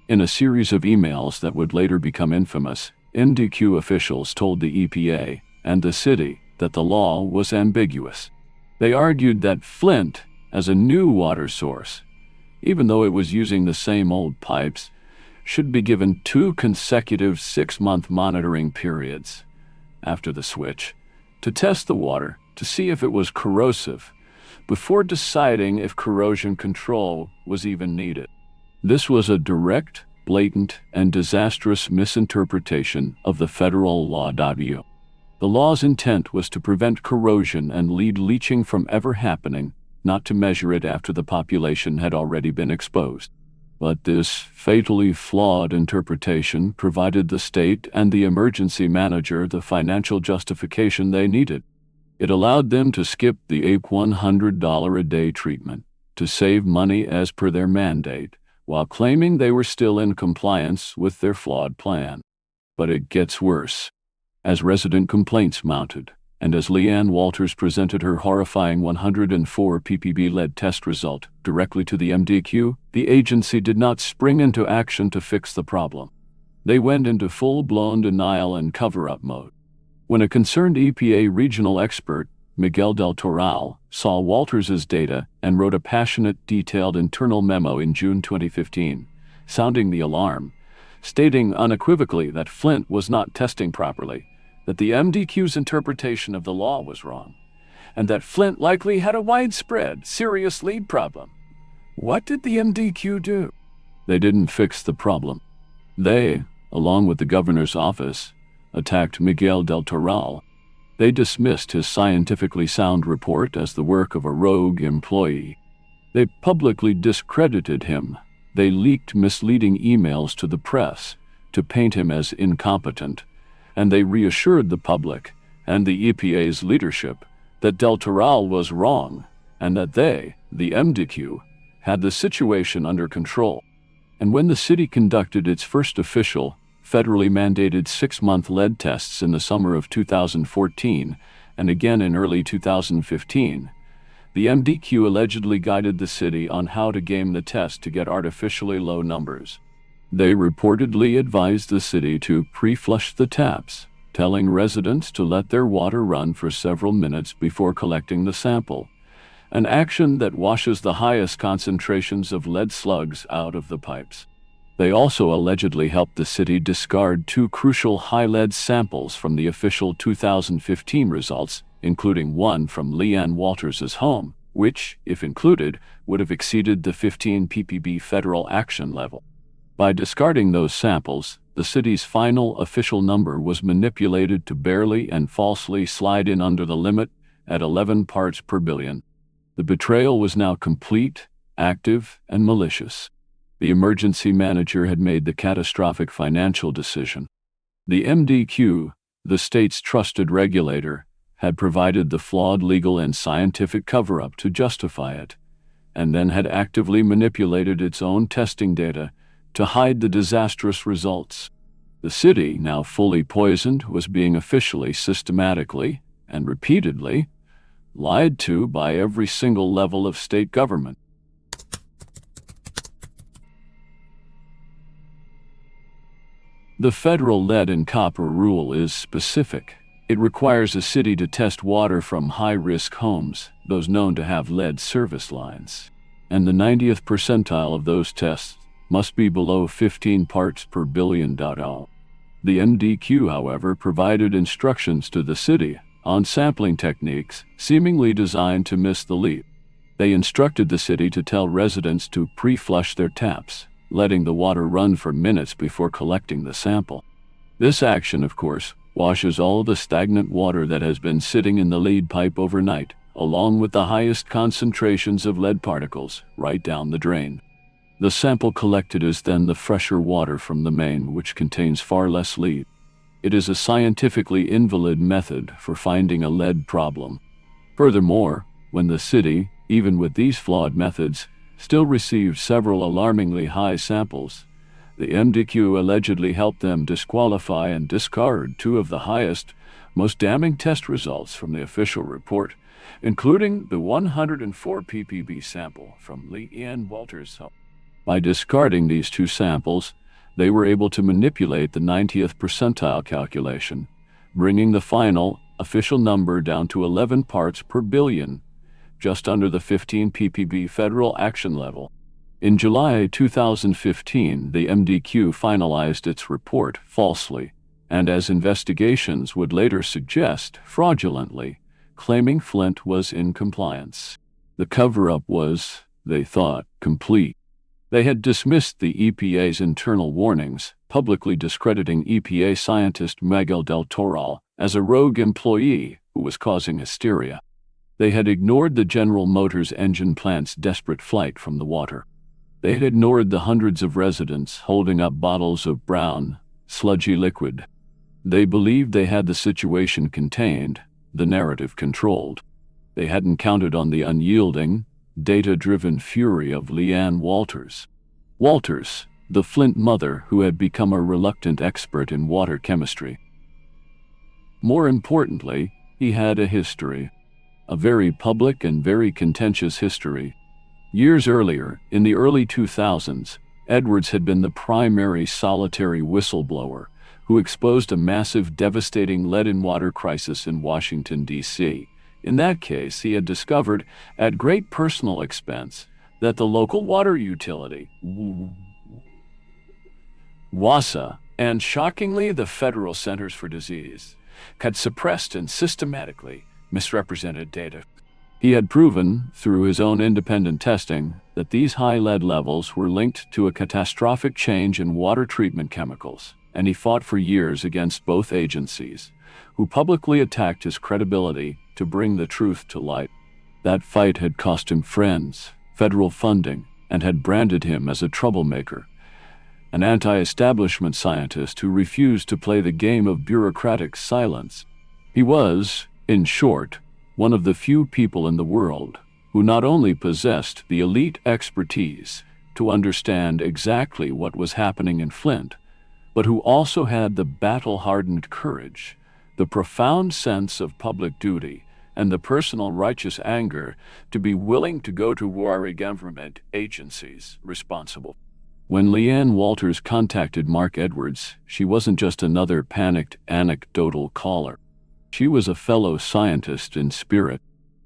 In a series of emails that would later become infamous, MDQ officials told the EPA and the city that the law was ambiguous. They argued that Flint, as a new water source, even though it was using the same old pipes, should be given 2 consecutive 6-month monitoring periods after the switch to test the water to see if it was corrosive before deciding if corrosion control was even needed. This was a direct, blatant, and disastrous misinterpretation of the federal law. The law's intent was to prevent corrosion and lead leaching from ever happening, not to measure it after the population had already been exposed. But this fatally flawed interpretation provided the state and the emergency manager the financial justification they needed. It allowed them to skip the $100 a day treatment, to save money as per their mandate, while claiming they were still in compliance with their flawed plan. But it gets worse. As resident complaints mounted, and as LeeAnne Walters presented her horrifying 104 ppb lead test result directly to the MDQ, the agency did not spring into action to fix the problem. They went into full-blown denial and cover-up mode. When a concerned EPA regional expert, Miguel del Toral, saw Walters' data and wrote a passionate, detailed internal memo in June 2015, sounding the alarm, stating unequivocally that Flint was not testing properly, that the MDQ's interpretation of the law was wrong, and that Flint likely had a widespread, serious lead problem. What did the MDQ do? They didn't fix the problem. They, along with the governor's office, attacked Miguel del Toral. They dismissed his scientifically sound report as the work of a rogue employee. They publicly discredited him. They leaked misleading emails to the press to paint him as incompetent, and they reassured the public and the EPA's leadership that del Toral was wrong and that they, the MDQ, had the situation under control. And when the city conducted its first official, federally mandated 6-month lead tests in the summer of 2014 and again in early 2015, the MDQ allegedly guided the city on how to game the test to get artificially low numbers. They reportedly advised the city to pre-flush the taps, telling residents to let their water run for several minutes before collecting the sample, an action that washes the highest concentrations of lead slugs out of the pipes. They also allegedly helped the city discard 2 crucial high-lead samples from the official 2015 results, including one from LeeAnne Walters' home, which, if included, would have exceeded the 15 ppb federal action level. By discarding those samples, The city's final official number was manipulated to barely and falsely slide in under the limit at 11 parts per billion. The betrayal was now complete, active, and malicious. The emergency manager had made the catastrophic financial decision. The MDQ, the state's trusted regulator, had provided the flawed legal and scientific cover-up to justify it, and then had actively manipulated its own testing data to hide the disastrous results. The city, now fully poisoned, was being officially, systematically, and repeatedly lied to by every single level of state government. The federal lead and copper rule is specific. It requires a city to test water from high-risk homes, those known to have lead service lines, and the 90th percentile of those tests must be below 15 parts per billion. The MDQ, however, provided instructions to the city on sampling techniques seemingly designed to miss the leap. They instructed the city to tell residents to pre-flush their taps, letting the water run for minutes before collecting the sample. This action, of course, washes all the stagnant water that has been sitting in the lead pipe overnight, along with the highest concentrations of lead particles, right down the drain. The sample collected is then the fresher water from the main, which contains far less lead. It is a scientifically invalid method for finding a lead problem. Furthermore, when the city, even with these flawed methods, still received several alarmingly high samples, the MDQ allegedly helped them disqualify and discard two of the highest, most damning test results from the official report, including the 104 ppb sample from LeeAnne Walters' home. By discarding these two samples, they were able to manipulate the 90th percentile calculation, bringing the final official number down to 11 parts per billion, just under the 15 ppb federal action level. In July 2015, the MDQ finalized its report falsely, and as investigations would later suggest, fraudulently, claiming Flint was in compliance. The cover-up was, they thought, complete. They had dismissed the EPA's internal warnings, publicly discrediting EPA scientist Miguel del Toral as a rogue employee who was causing hysteria. They had ignored the General Motors engine plant's desperate flight from the water. They had ignored the hundreds of residents holding up bottles of brown, sludgy liquid. They believed they had the situation contained, the narrative controlled. They hadn't counted on the unyielding, data-driven fury of LeeAnne Walters. Walters, the Flint mother who had become a reluctant expert in water chemistry. More importantly, he had a history, a very public and very contentious history. Years earlier, in the early 2000s, Edwards had been the primary solitary whistleblower who exposed a massive, devastating lead-in-water crisis in Washington, D.C. In that case, he had discovered, at great personal expense, that the local water utility, WASA, and shockingly the Federal Centers for Disease, had suppressed and systematically misrepresented data. He had proven, through his own independent testing, that these high lead levels were linked to a catastrophic change in water treatment chemicals, and he fought for years against both agencies, who publicly attacked his credibility to bring the truth to light. That fight had cost him friends, federal funding, and had branded him as a troublemaker, an anti-establishment scientist who refused to play the game of bureaucratic silence. He was, in short, one of the few people in the world who not only possessed the elite expertise to understand exactly what was happening in Flint, but who also had the battle-hardened courage, the profound sense of public duty, and the personal righteous anger to be willing to go to war government agencies responsible. When LeeAnne Walters contacted Mark Edwards, she wasn't just another panicked, anecdotal caller. She was a fellow scientist in spirit.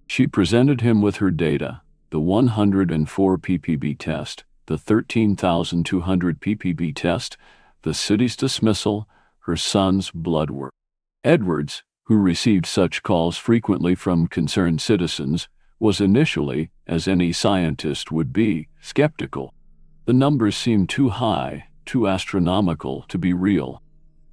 She presented him with her data, the 104 ppb test, the 13,200 ppb test, the city's dismissal, her son's blood work. Edwards, who received such calls frequently from concerned citizens, was initially, as any scientist would be, skeptical. The numbers seemed too high, too astronomical to be real.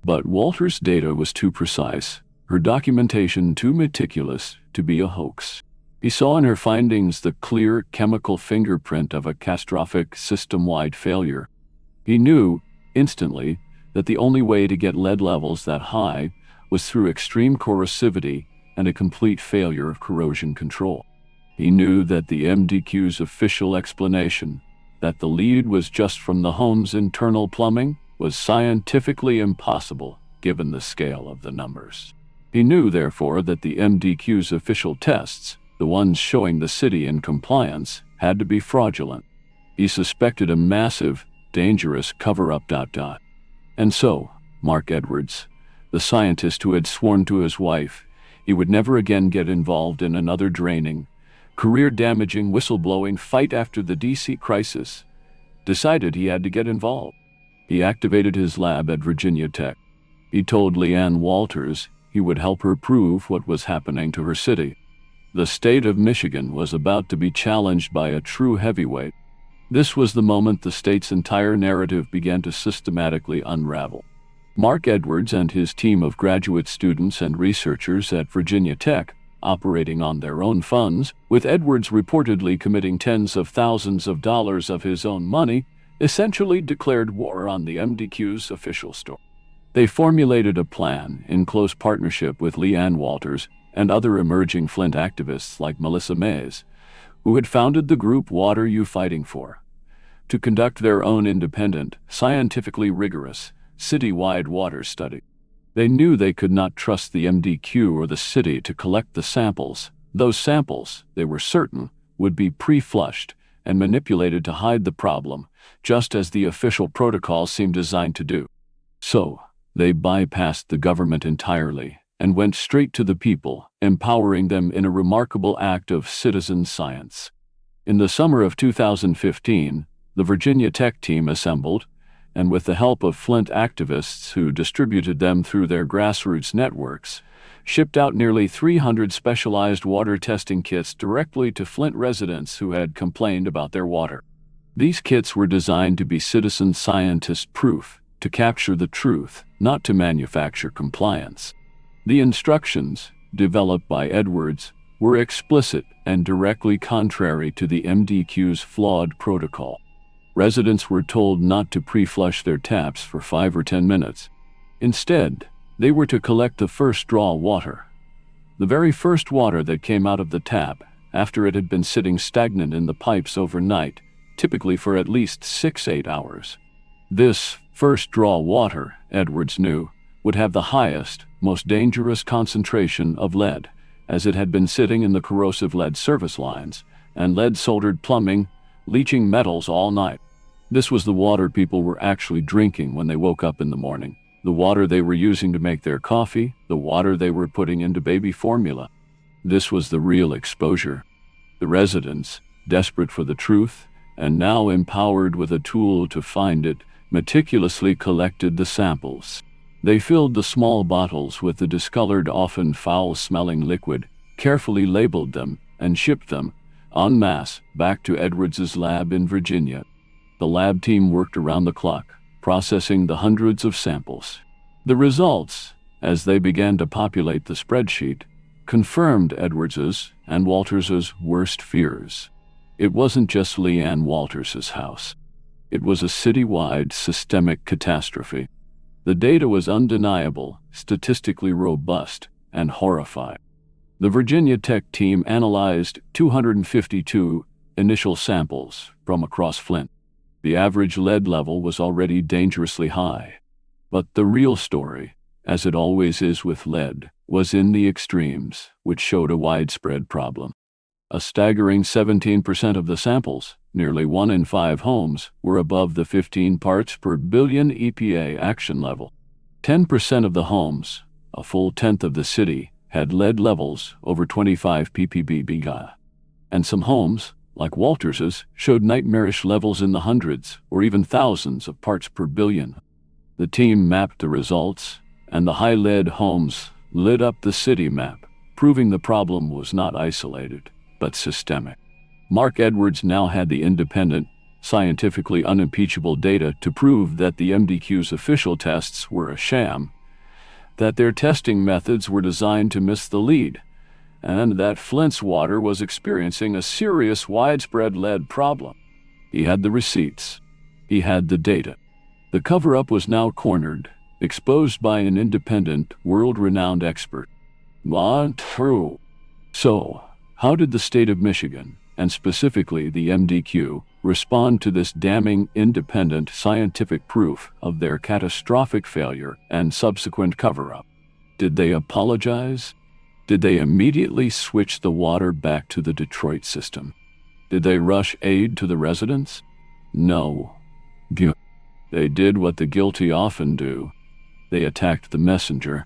But Walters' data was too precise, her documentation too meticulous to be a hoax. He saw in her findings the clear chemical fingerprint of a catastrophic system-wide failure. He knew, instantly, that the only way to get lead levels that high was through extreme corrosivity and a complete failure of corrosion control. He knew that the MDQ's official explanation, that the lead was just from the home's internal plumbing, was scientifically impossible given the scale of the numbers. He knew, therefore, that the MDQ's official tests, the ones showing the city in compliance, had to be fraudulent. He suspected a massive, dangerous cover-up. And so, Mark Edwards, the scientist who had sworn to his wife he would never again get involved in another draining, career-damaging whistleblowing fight after the DC crisis, decided he had to get involved. He activated his lab at Virginia Tech. He told LeeAnne Walters he would help her prove what was happening to her city. The state of Michigan was about to be challenged by a true heavyweight. This was the moment the state's entire narrative began to systematically unravel. Mark Edwards and his team of graduate students and researchers at Virginia Tech, operating on their own funds, with Edwards reportedly committing tens of thousands of dollars of his own money, essentially declared war on the MDQ's official store. They formulated a plan in close partnership with LeeAnne Walters and other emerging Flint activists like Melissa Mays, who had founded the group What Are You Fighting For?, to conduct their own independent, scientifically rigorous, city-wide water study. They knew they could not trust the MDQ or the city to collect the samples. Those samples, they were certain, would be pre-flushed and manipulated to hide the problem, just as the official protocol seemed designed to do. So, they bypassed the government entirely and went straight to the people, empowering them in a remarkable act of citizen science. In the summer of 2015, the Virginia Tech team assembled, and with the help of Flint activists who distributed them through their grassroots networks, shipped out nearly 300 specialized water testing kits directly to Flint residents who had complained about their water. These kits were designed to be citizen scientist proof, to capture the truth, not to manufacture compliance. The instructions, developed by Edwards, were explicit and directly contrary to the MDQ's flawed protocol. Residents were told not to pre-flush their taps for 5 or 10 minutes. Instead, they were to collect the first draw water, the very first water that came out of the tap after it had been sitting stagnant in the pipes overnight, typically for at least 6-8 hours. This first draw water, Edwards knew, would have the highest, most dangerous concentration of lead, as it had been sitting in the corrosive lead service lines and lead-soldered plumbing, leaching metals all night. This was the water people were actually drinking when they woke up in the morning, the water they were using to make their coffee, the water they were putting into baby formula. This was the real exposure. The residents, desperate for the truth, and now empowered with a tool to find it, meticulously collected the samples. They filled the small bottles with the discolored, often foul-smelling liquid, carefully labeled them, and shipped them, en masse, back to Edwards's lab in Virginia. The lab team worked around the clock, processing the hundreds of samples. The results, as they began to populate the spreadsheet, confirmed Edwards's and Walters's worst fears. It wasn't just LeeAnne Walters's house. It was a citywide, systemic catastrophe. The data was undeniable, statistically robust, and horrifying. The Virginia Tech team analyzed 252 initial samples from across Flint. The average lead level was already dangerously high. But the real story, as it always is with lead, was in the extremes, which showed a widespread problem. A staggering 17% of the samples, nearly 1 in 5 homes, were above the 15 parts per billion EPA action level. 10% of the homes, a full tenth of the city, had lead levels over 25 ppb. And some homes, like Walters's, showed nightmarish levels in the hundreds or even thousands of parts per billion. The team mapped the results, and the high lead homes lit up the city map, proving the problem was not isolated, but systemic. Mark Edwards now had the independent, scientifically unimpeachable data to prove that the MDQ's official tests were a sham, that their testing methods were designed to miss the lead, and that Flint's water was experiencing a serious widespread lead problem. He had the receipts. He had the data. The cover-up was now cornered, exposed by an independent, world-renowned expert. True. So, how did the state of Michigan, and specifically the MDQ, respond to this damning, independent scientific proof of their catastrophic failure and subsequent cover-up? Did they apologize? Did they immediately switch the water back to the Detroit system? Did they rush aid to the residents? No. They did what the guilty often do. They attacked the messenger.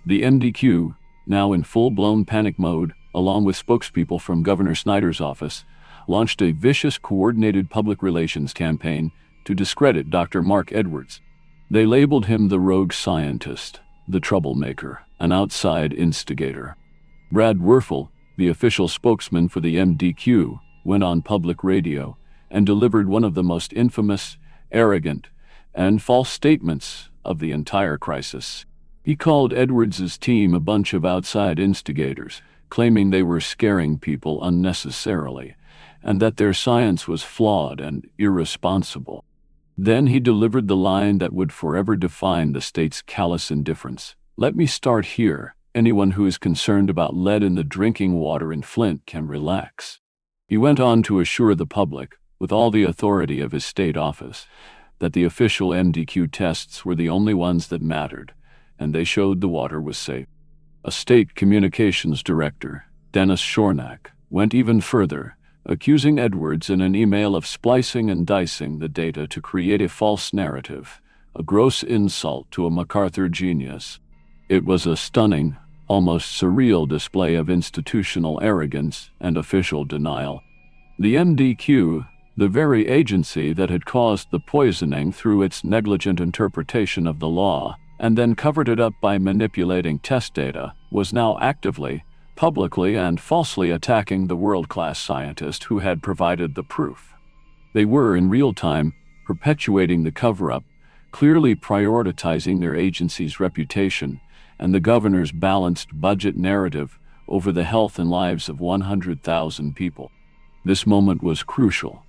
The MDQ, now in full-blown panic mode, along with spokespeople from Governor Snyder's office, launched a vicious, coordinated public relations campaign to discredit Dr. Mark Edwards. They labeled him the rogue scientist, the troublemaker, an outside instigator. Brad Werfel, the official spokesman for the MDQ, went on public radio and delivered one of the most infamous, arrogant, and false statements of the entire crisis. He called Edwards's team a bunch of outside instigators, claiming they were scaring people unnecessarily, and that their science was flawed and irresponsible. Then he delivered the line that would forever define the state's callous indifference. "Let me start here. Anyone who is concerned about lead in the drinking water in Flint can relax." He went on to assure the public, with all the authority of his state office, that the official MDQ tests were the only ones that mattered, and they showed the water was safe. A state communications director, Dennis Shornack, went even further, accusing Edwards in an email of splicing and dicing the data to create a false narrative, a gross insult to a MacArthur genius. It was a stunning, almost surreal display of institutional arrogance and official denial. The MDQ, the very agency that had caused the poisoning through its negligent interpretation of the law, and then covered it up by manipulating test data, was now actively, publicly and falsely attacking the world-class scientist who had provided the proof. They were, in real time, perpetuating the cover-up, clearly prioritizing their agency's reputation and the governor's balanced budget narrative over the health and lives of 100,000 people. This moment was crucial.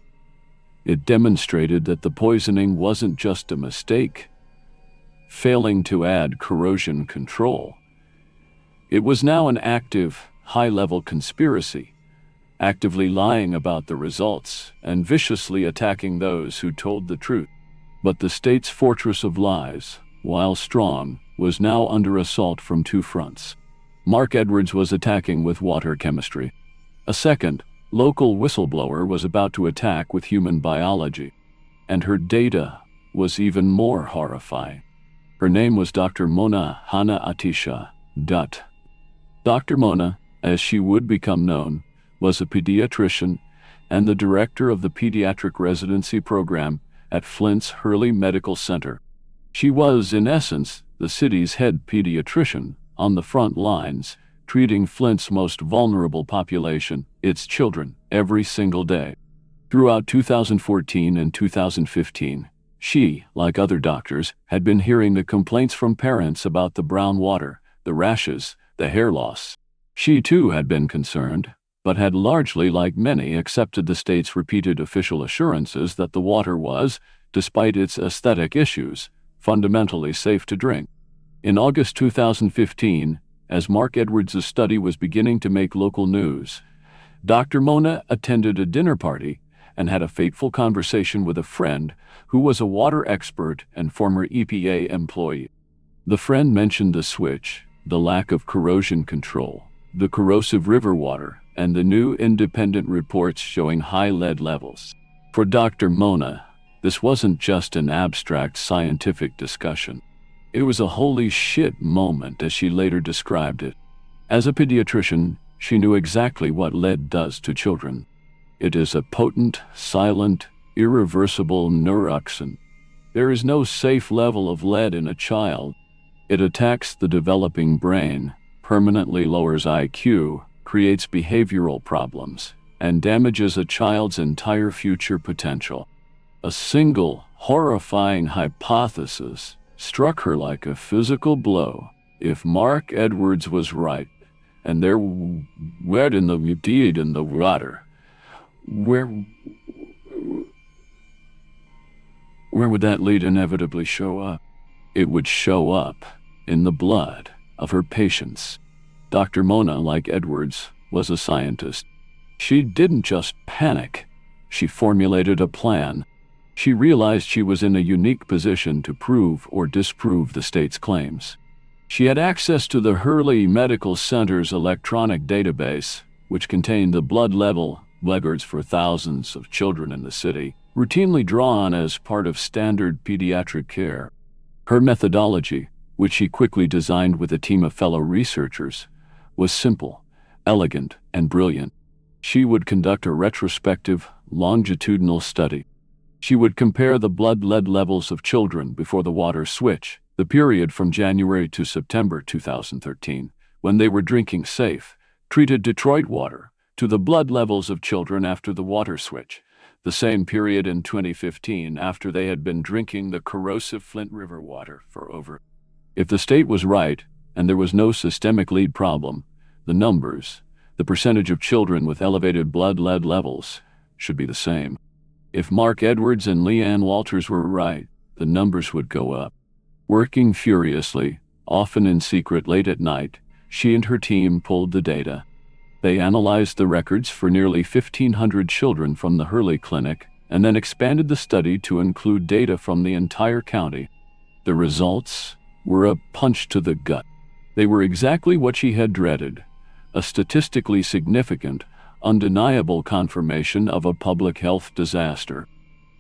It demonstrated that the poisoning wasn't just a mistake, failing to add corrosion control. It was now an active, high-level conspiracy, actively lying about the results and viciously attacking those who told the truth. But the state's fortress of lies, while strong, was now under assault from two fronts. Mark Edwards was attacking with water chemistry. A second, local whistleblower was about to attack with human biology. And her data was even more horrifying. Her name was Dr. Mona Hana Atisha Dutt. Dr. Mona, as she would become known, was a pediatrician and the director of the pediatric residency program at Flint's Hurley Medical Center. She was, in essence, the city's head pediatrician on the front lines, treating Flint's most vulnerable population, its children, every single day. Throughout 2014 and 2015, she, like other doctors, had been hearing the complaints from parents about the brown water, the rashes, the hair loss. She too had been concerned, but had largely, like many, accepted the state's repeated official assurances that the water was, despite its aesthetic issues, fundamentally safe to drink. In August 2015, as Mark Edwards' study was beginning to make local news, Dr. Mona attended a dinner party and had a fateful conversation with a friend who was a water expert and former EPA employee. The friend mentioned the switch, the lack of corrosion control, the corrosive river water, and the new independent reports showing high lead levels. For Dr. Mona, this wasn't just an abstract scientific discussion. It was a holy shit moment, as she later described it. As a pediatrician, she knew exactly what lead does to children. It is a potent, silent, irreversible neurotoxin. There is no safe level of lead in a child. It attacks the developing brain, permanently lowers IQ, creates behavioral problems, and damages a child's entire future potential. A single, horrifying hypothesis struck her like a physical blow. If Mark Edwards was right, and they're wet in the deed in the water, where would that lead inevitably show up? It would show up in the blood of her patients. Dr. Mona, like Edwards, was a scientist. She didn't just panic. She formulated a plan. She realized she was in a unique position to prove or disprove the state's claims. She had access to the Hurley Medical Center's electronic database, which contained the blood level records for thousands of children in the city, routinely drawn as part of standard pediatric care. Her methodology, which she quickly designed with a team of fellow researchers, was simple, elegant, and brilliant. She would conduct a retrospective, longitudinal study. She would compare the blood lead levels of children before the water switch, the period from January to September 2013, when they were drinking safe, treated Detroit water, to the blood levels of children after the water switch, the same period in 2015 after they had been drinking the corrosive Flint River water for over. If the state was right, and there was no systemic lead problem, the numbers, the percentage of children with elevated blood lead levels, should be the same. If Mark Edwards and LeeAnne Walters were right, the numbers would go up. Working furiously, often in secret late at night, she and her team pulled the data. They analyzed the records for nearly 1,500 children from the Hurley Clinic and then expanded the study to include data from the entire county. The results were a punch to the gut. They were exactly what she had dreaded, a statistically significant, undeniable confirmation of a public health disaster.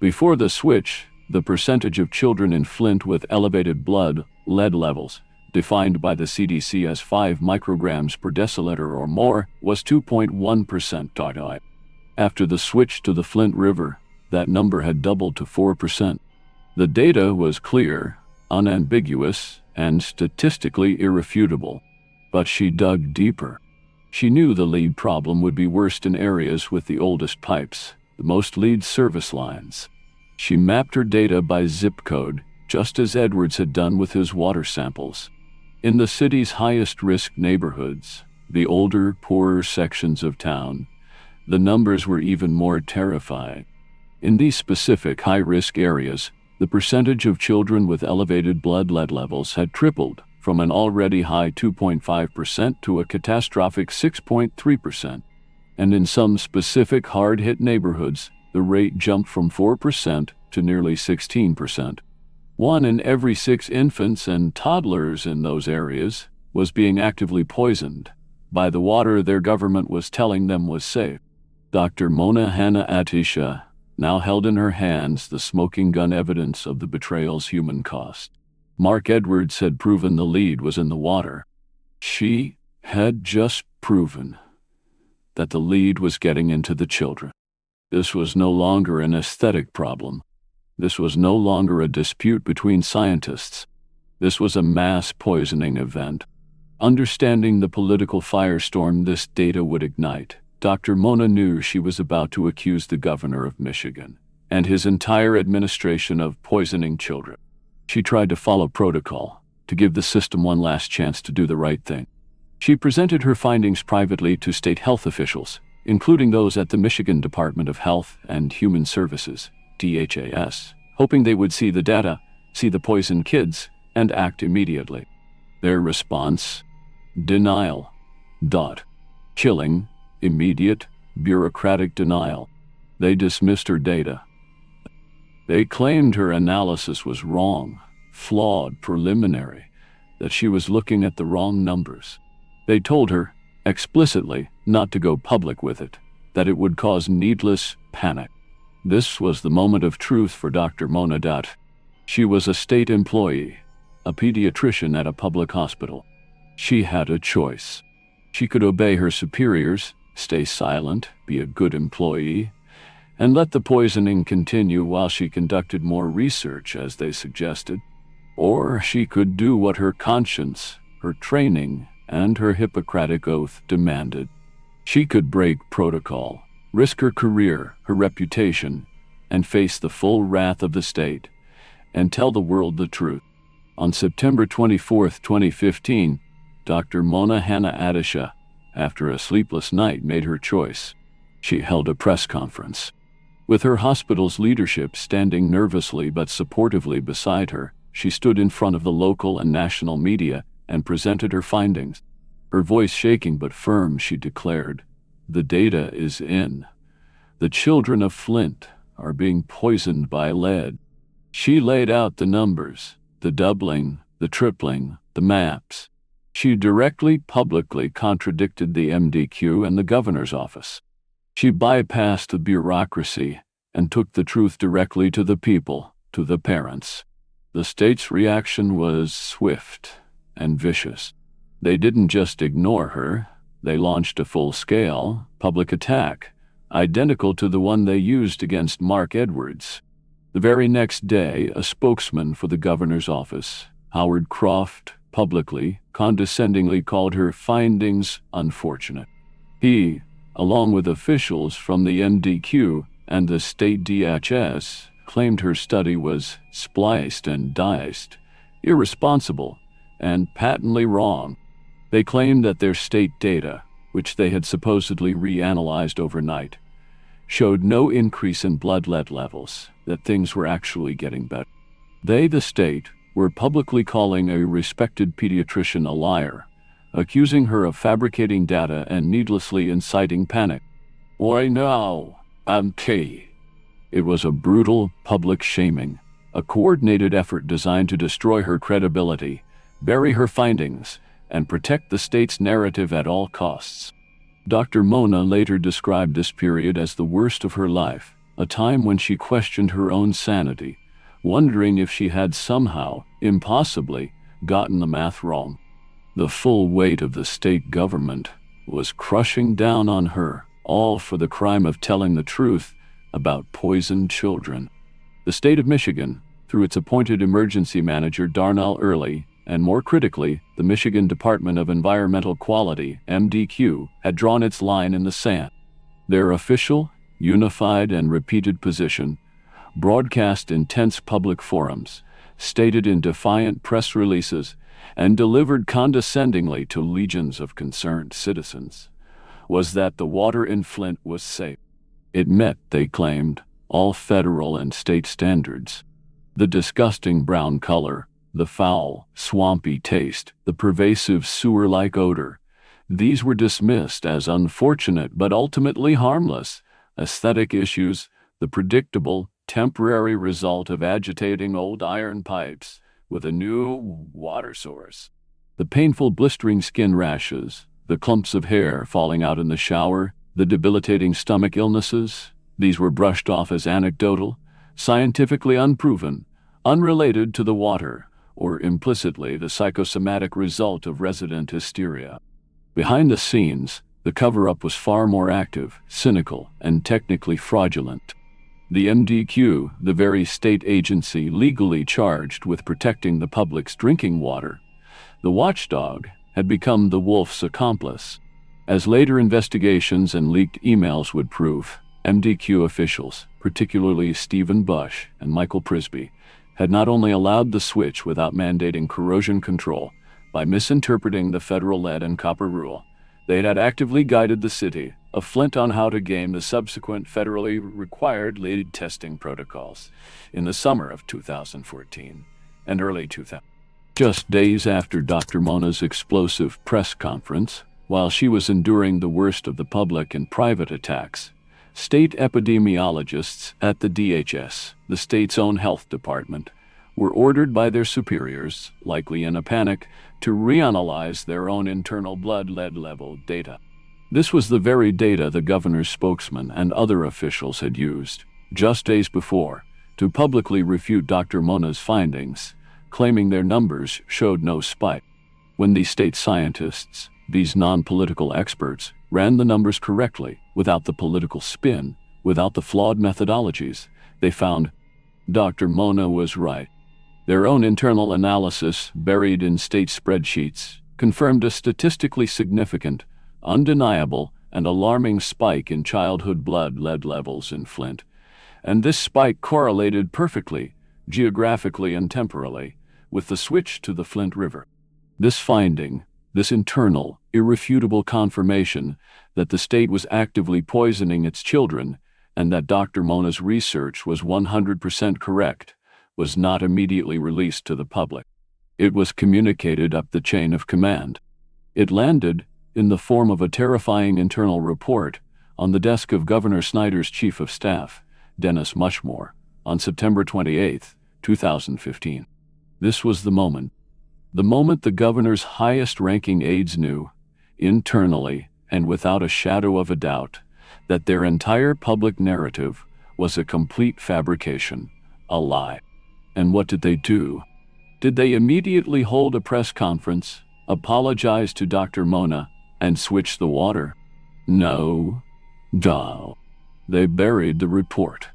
Before the switch, the percentage of children in Flint with elevated blood lead levels, defined by the CDC as 5 micrograms per deciliter or more, was 2.1%. After the switch to the Flint River, that number had doubled to 4%. The data was clear, unambiguous, and statistically irrefutable. But she dug deeper. She knew the lead problem would be worst in areas with the oldest pipes, the most lead service lines. She mapped her data by zip code, just as Edwards had done with his water samples. In the city's highest-risk neighborhoods, the older, poorer sections of town, the numbers were even more terrifying. In these specific high-risk areas, the percentage of children with elevated blood lead levels had tripled from an already high 2.5% to a catastrophic 6.3%. And in some specific hard-hit neighborhoods, the rate jumped from 4% to nearly 16%. 1 in every 6 infants and toddlers in those areas was being actively poisoned by the water their government was telling them was safe. Dr. Mona Hanna Atisha now held in her hands the smoking gun evidence of the betrayal's human cost. Mark Edwards had proven the lead was in the water. She had just proven that the lead was getting into the children. This was no longer an aesthetic problem. This was no longer a dispute between scientists. This was a mass poisoning event. Understanding the political firestorm this data would ignite, Dr. Mona knew she was about to accuse the governor of Michigan and his entire administration of poisoning children. She tried to follow protocol, to give the system one last chance to do the right thing. She presented her findings privately to state health officials, including those at the Michigan Department of Health and Human Services, DHAS, hoping they would see the data, see the poisoned kids, and act immediately. Their response? Denial. Chilling, immediate, bureaucratic denial. They dismissed her data. They claimed her analysis was wrong, flawed, preliminary, that she was looking at the wrong numbers. They told her, explicitly, not to go public with it, that it would cause needless panic. This was the moment of truth for Dr. Mona. She was a state employee, a pediatrician at a public hospital. She had a choice. She could obey her superiors, stay silent, be a good employee, and let the poisoning continue while she conducted more research, as they suggested. Or she could do what her conscience, her training, and her Hippocratic oath demanded. She could break protocol, risk her career, her reputation, and face the full wrath of the state and tell the world the truth. On September 24, 2015, Dr. Mona Hannah Adisha, after a sleepless night, made her choice. She held a press conference. With her hospital's leadership standing nervously but supportively beside her, she stood in front of the local and national media and presented her findings. Her voice shaking but firm, she declared, "The data is in. The children of Flint are being poisoned by lead." She laid out the numbers, the doubling, the tripling, the maps. She directly, publicly contradicted the MDQ and the governor's office. She bypassed the bureaucracy and took the truth directly to the people, to the parents. The state's reaction was swift and vicious. They didn't just ignore her, they launched a full-scale, public attack, identical to the one they used against Mark Edwards. The very next day, a spokesman for the governor's office, Howard Croft, publicly, condescendingly called her findings unfortunate. He, along with officials from the MDQ and the state DHS, claimed her study was spliced and diced, irresponsible, and patently wrong. They claimed that their state data, which they had supposedly reanalyzed overnight, showed no increase in blood lead levels, that things were actually getting better. They, the state, were publicly calling a respected pediatrician a liar, accusing her of fabricating data and needlessly inciting panic. "Why now, MK?" It was a brutal public shaming, a coordinated effort designed to destroy her credibility, bury her findings, and protect the state's narrative at all costs. Dr. Mona later described this period as the worst of her life, a time when she questioned her own sanity, wondering if she had somehow, impossibly, gotten the math wrong. The full weight of the state government was crushing down on her, all for the crime of telling the truth about poisoned children. The state of Michigan, through its appointed emergency manager Darnell Early, and more critically, the Michigan Department of Environmental Quality, MDQ, had drawn its line in the sand. Their official, unified, and repeated position, broadcast intense public forums, stated in defiant press releases, and delivered condescendingly to legions of concerned citizens, was that the water in Flint was safe. It met, they claimed, all federal and state standards. The disgusting brown color, the foul, swampy taste, the pervasive sewer-like odor, these were dismissed as unfortunate but ultimately harmless aesthetic issues, the predictable, temporary result of agitating old iron pipes with a new water source. The painful blistering skin rashes, the clumps of hair falling out in the shower, the debilitating stomach illnesses, these were brushed off as anecdotal, scientifically unproven, unrelated to the water, or implicitly the psychosomatic result of resident hysteria. Behind the scenes, the cover-up was far more active, cynical, and technically fraudulent. The MDQ, the very state agency legally charged with protecting the public's drinking water, the watchdog, had become the wolf's accomplice. As later investigations and leaked emails would prove, MDQ officials, particularly Stephen Bush and Michael Prisby, had not only allowed the switch without mandating corrosion control by misinterpreting the federal lead and copper rule, they had actively guided the city of Flint on how to game the subsequent federally required lead testing protocols in the summer of 2014 and early 2000. Just days after Dr. Mona's explosive press conference, while she was enduring the worst of the public and private attacks, state epidemiologists at the DHS, the state's own health department, were ordered by their superiors, likely in a panic, to reanalyze their own internal blood lead level data. This was the very data the governor's spokesman and other officials had used, just days before, to publicly refute Dr. Mona's findings, claiming their numbers showed no spike. When these state scientists, these non-political experts, ran the numbers correctly, without the political spin, without the flawed methodologies, they found Dr. Mona was right. Their own internal analysis, buried in state spreadsheets, confirmed a statistically significant, undeniable, and alarming spike in childhood blood lead levels in Flint, and this spike correlated perfectly, geographically and temporally, with the switch to the Flint River. This finding, this internal, irrefutable confirmation that the state was actively poisoning its children and that Dr. Mona's research was 100% correct, was not immediately released to the public. It was communicated up the chain of command. It landed, in the form of a terrifying internal report, on the desk of Governor Snyder's Chief of Staff, Dennis Mushmore, on September 28, 2015. This was the moment the governor's highest-ranking aides knew, internally and without a shadow of a doubt, that their entire public narrative was a complete fabrication, a lie. And what did they do? Did they immediately hold a press conference, apologize to Dr. Mona, and switch the water? No. They buried the report.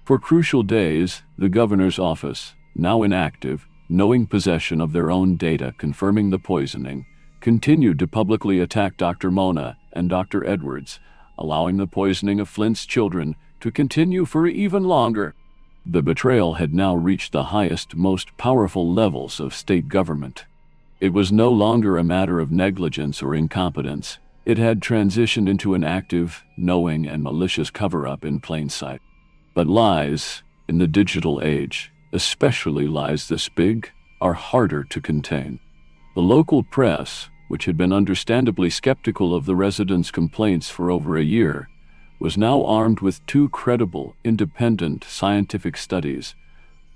For crucial days, the governor's office, now inactive, knowing possession of their own data confirming the poisoning, continued to publicly attack Dr. Mona and Dr. Edwards, allowing the poisoning of Flint's children to continue for even longer. The betrayal had now reached the highest, most powerful levels of state government. It was no longer a matter of negligence or incompetence. It had transitioned into an active, knowing, and malicious cover-up in plain sight. But lies, in the digital age, especially lies this big, are harder to contain. The local press, which had been understandably skeptical of the residents' complaints for over a year, was now armed with two credible, independent scientific studies,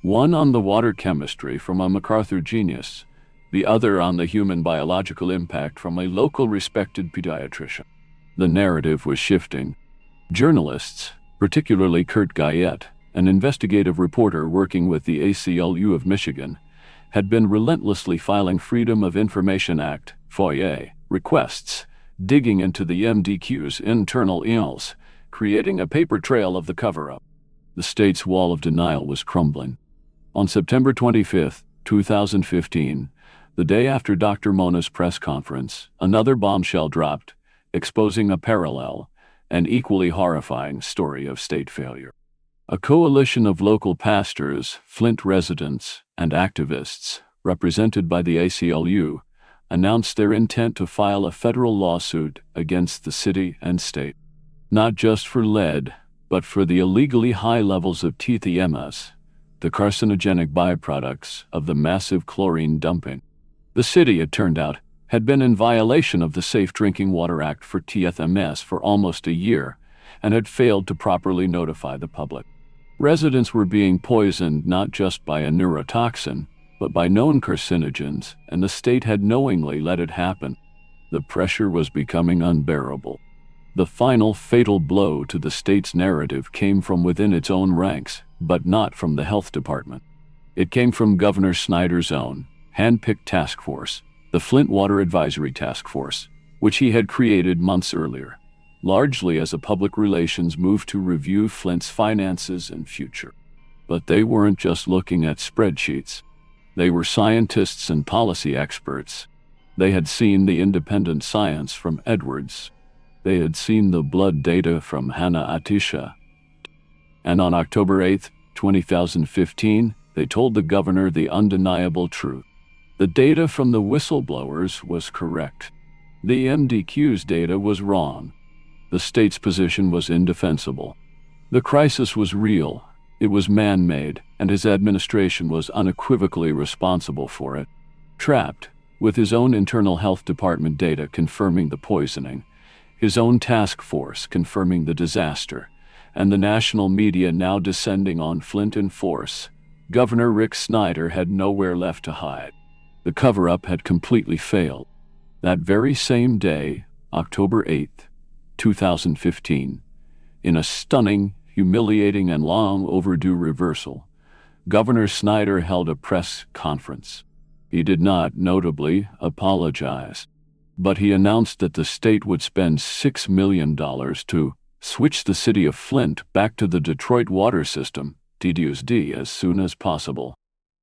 one on the water chemistry from a MacArthur genius, the other on the human biological impact from a local respected pediatrician. The narrative was shifting. Journalists, particularly Kurt Guyette, an investigative reporter working with the ACLU of Michigan, had been relentlessly filing Freedom of Information Act (FOIA) requests, digging into the MDQ's internal emails, creating a paper trail of the cover-up. The state's wall of denial was crumbling. On September 25, 2015, the day after Dr. Mona's press conference, another bombshell dropped, exposing a parallel and equally horrifying story of state failure. A coalition of local pastors, Flint residents, and activists, represented by the ACLU, announced their intent to file a federal lawsuit against the city and state, not just for lead, but for the illegally high levels of THMS, the carcinogenic byproducts of the massive chlorine dumping. The city, it turned out, had been in violation of the Safe Drinking Water Act for THMS for almost a year and had failed to properly notify the public. Residents were being poisoned not just by a neurotoxin, but by known carcinogens, and the state had knowingly let it happen. The pressure was becoming unbearable. The final fatal blow to the state's narrative came from within its own ranks, but not from the health department. It came from Governor Snyder's own, hand-picked task force, the Flint Water Advisory Task Force, which he had created months earlier, largely as a public relations move to review Flint's finances and future. But they weren't just looking at spreadsheets. They were scientists and policy experts. They had seen the independent science from Edwards. They had seen the blood data from Hannah Atisha. And on October 8, 2015, they told the governor the undeniable truth. The data from the whistleblowers was correct. The MDQ's data was wrong. The state's position was indefensible. The crisis was real. It was man-made, and his administration was unequivocally responsible for it. Trapped, with his own internal health department data confirming the poisoning, his own task force confirming the disaster, and the national media now descending on Flint in force, Governor Rick Snyder had nowhere left to hide. The cover-up had completely failed. That very same day, October 8th, 2015, in a stunning, humiliating, and long overdue reversal, Governor Snyder held a press conference. He did not, notably, apologize, but he announced that the state would spend $6 million to switch the city of Flint back to the Detroit water system, DDUSD, as soon as possible.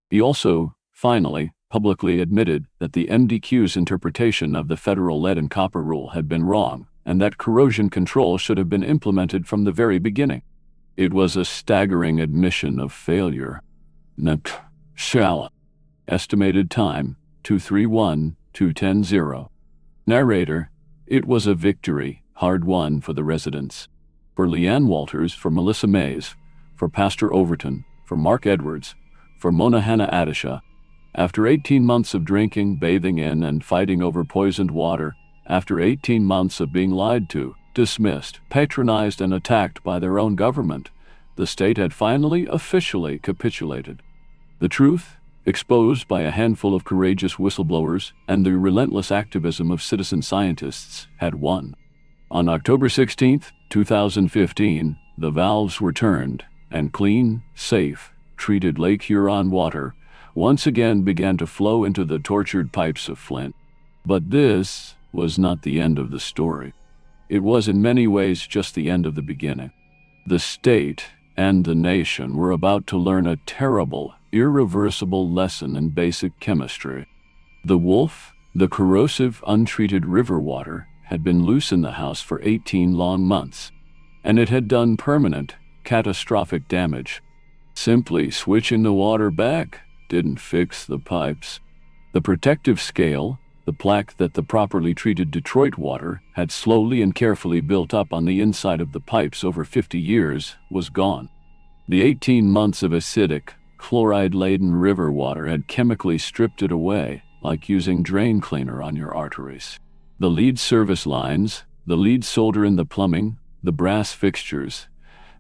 He also, finally, publicly admitted that the MDQ's interpretation of the federal lead and copper rule had been wrong, and that corrosion control should have been implemented from the very beginning. It was a staggering admission of failure. Shall. Estimated time, 231-210. Narrator, it was a victory, hard won for the residents. For LeeAnne Walters, for Melissa Mays, for Pastor Overton, for Mark Edwards, for Mona Hannah Adisha. After 18 months of drinking, bathing in, and fighting over poisoned water, after 18 months of being lied to, dismissed, patronized, and attacked by their own government, the state had finally officially capitulated. The truth, exposed by a handful of courageous whistleblowers and the relentless activism of citizen scientists, had won. On October 16, 2015, the valves were turned, and clean, safe, treated Lake Huron water once again began to flow into the tortured pipes of Flint. But this was not the end of the story. It was in many ways just the end of the beginning. The state and the nation were about to learn a terrible, irreversible lesson in basic chemistry. The wolf, the corrosive, untreated river water, had been loose in the house for 18 long months, and it had done permanent, catastrophic damage. Simply switching the water back didn't fix the pipes. The protective scale, the plaque that the properly treated Detroit water had slowly and carefully built up on the inside of the pipes over 50 years, was gone. The 18 months of acidic, chloride-laden river water had chemically stripped it away, like using drain cleaner on your arteries. The lead service lines, the lead solder in the plumbing, the brass fixtures,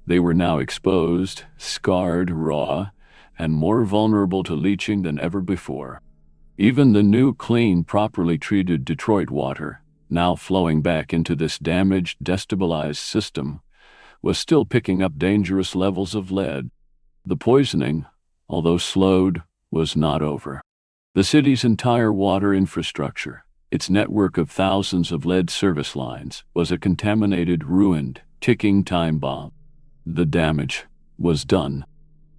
they were now exposed, scarred, raw, and more vulnerable to leaching than ever before. Even the new, clean, properly treated Detroit water, now flowing back into this damaged, destabilized system, was still picking up dangerous levels of lead. The poisoning, although slowed, was not over. The city's entire water infrastructure, its network of thousands of lead service lines, was a contaminated, ruined, ticking time bomb. The damage was done.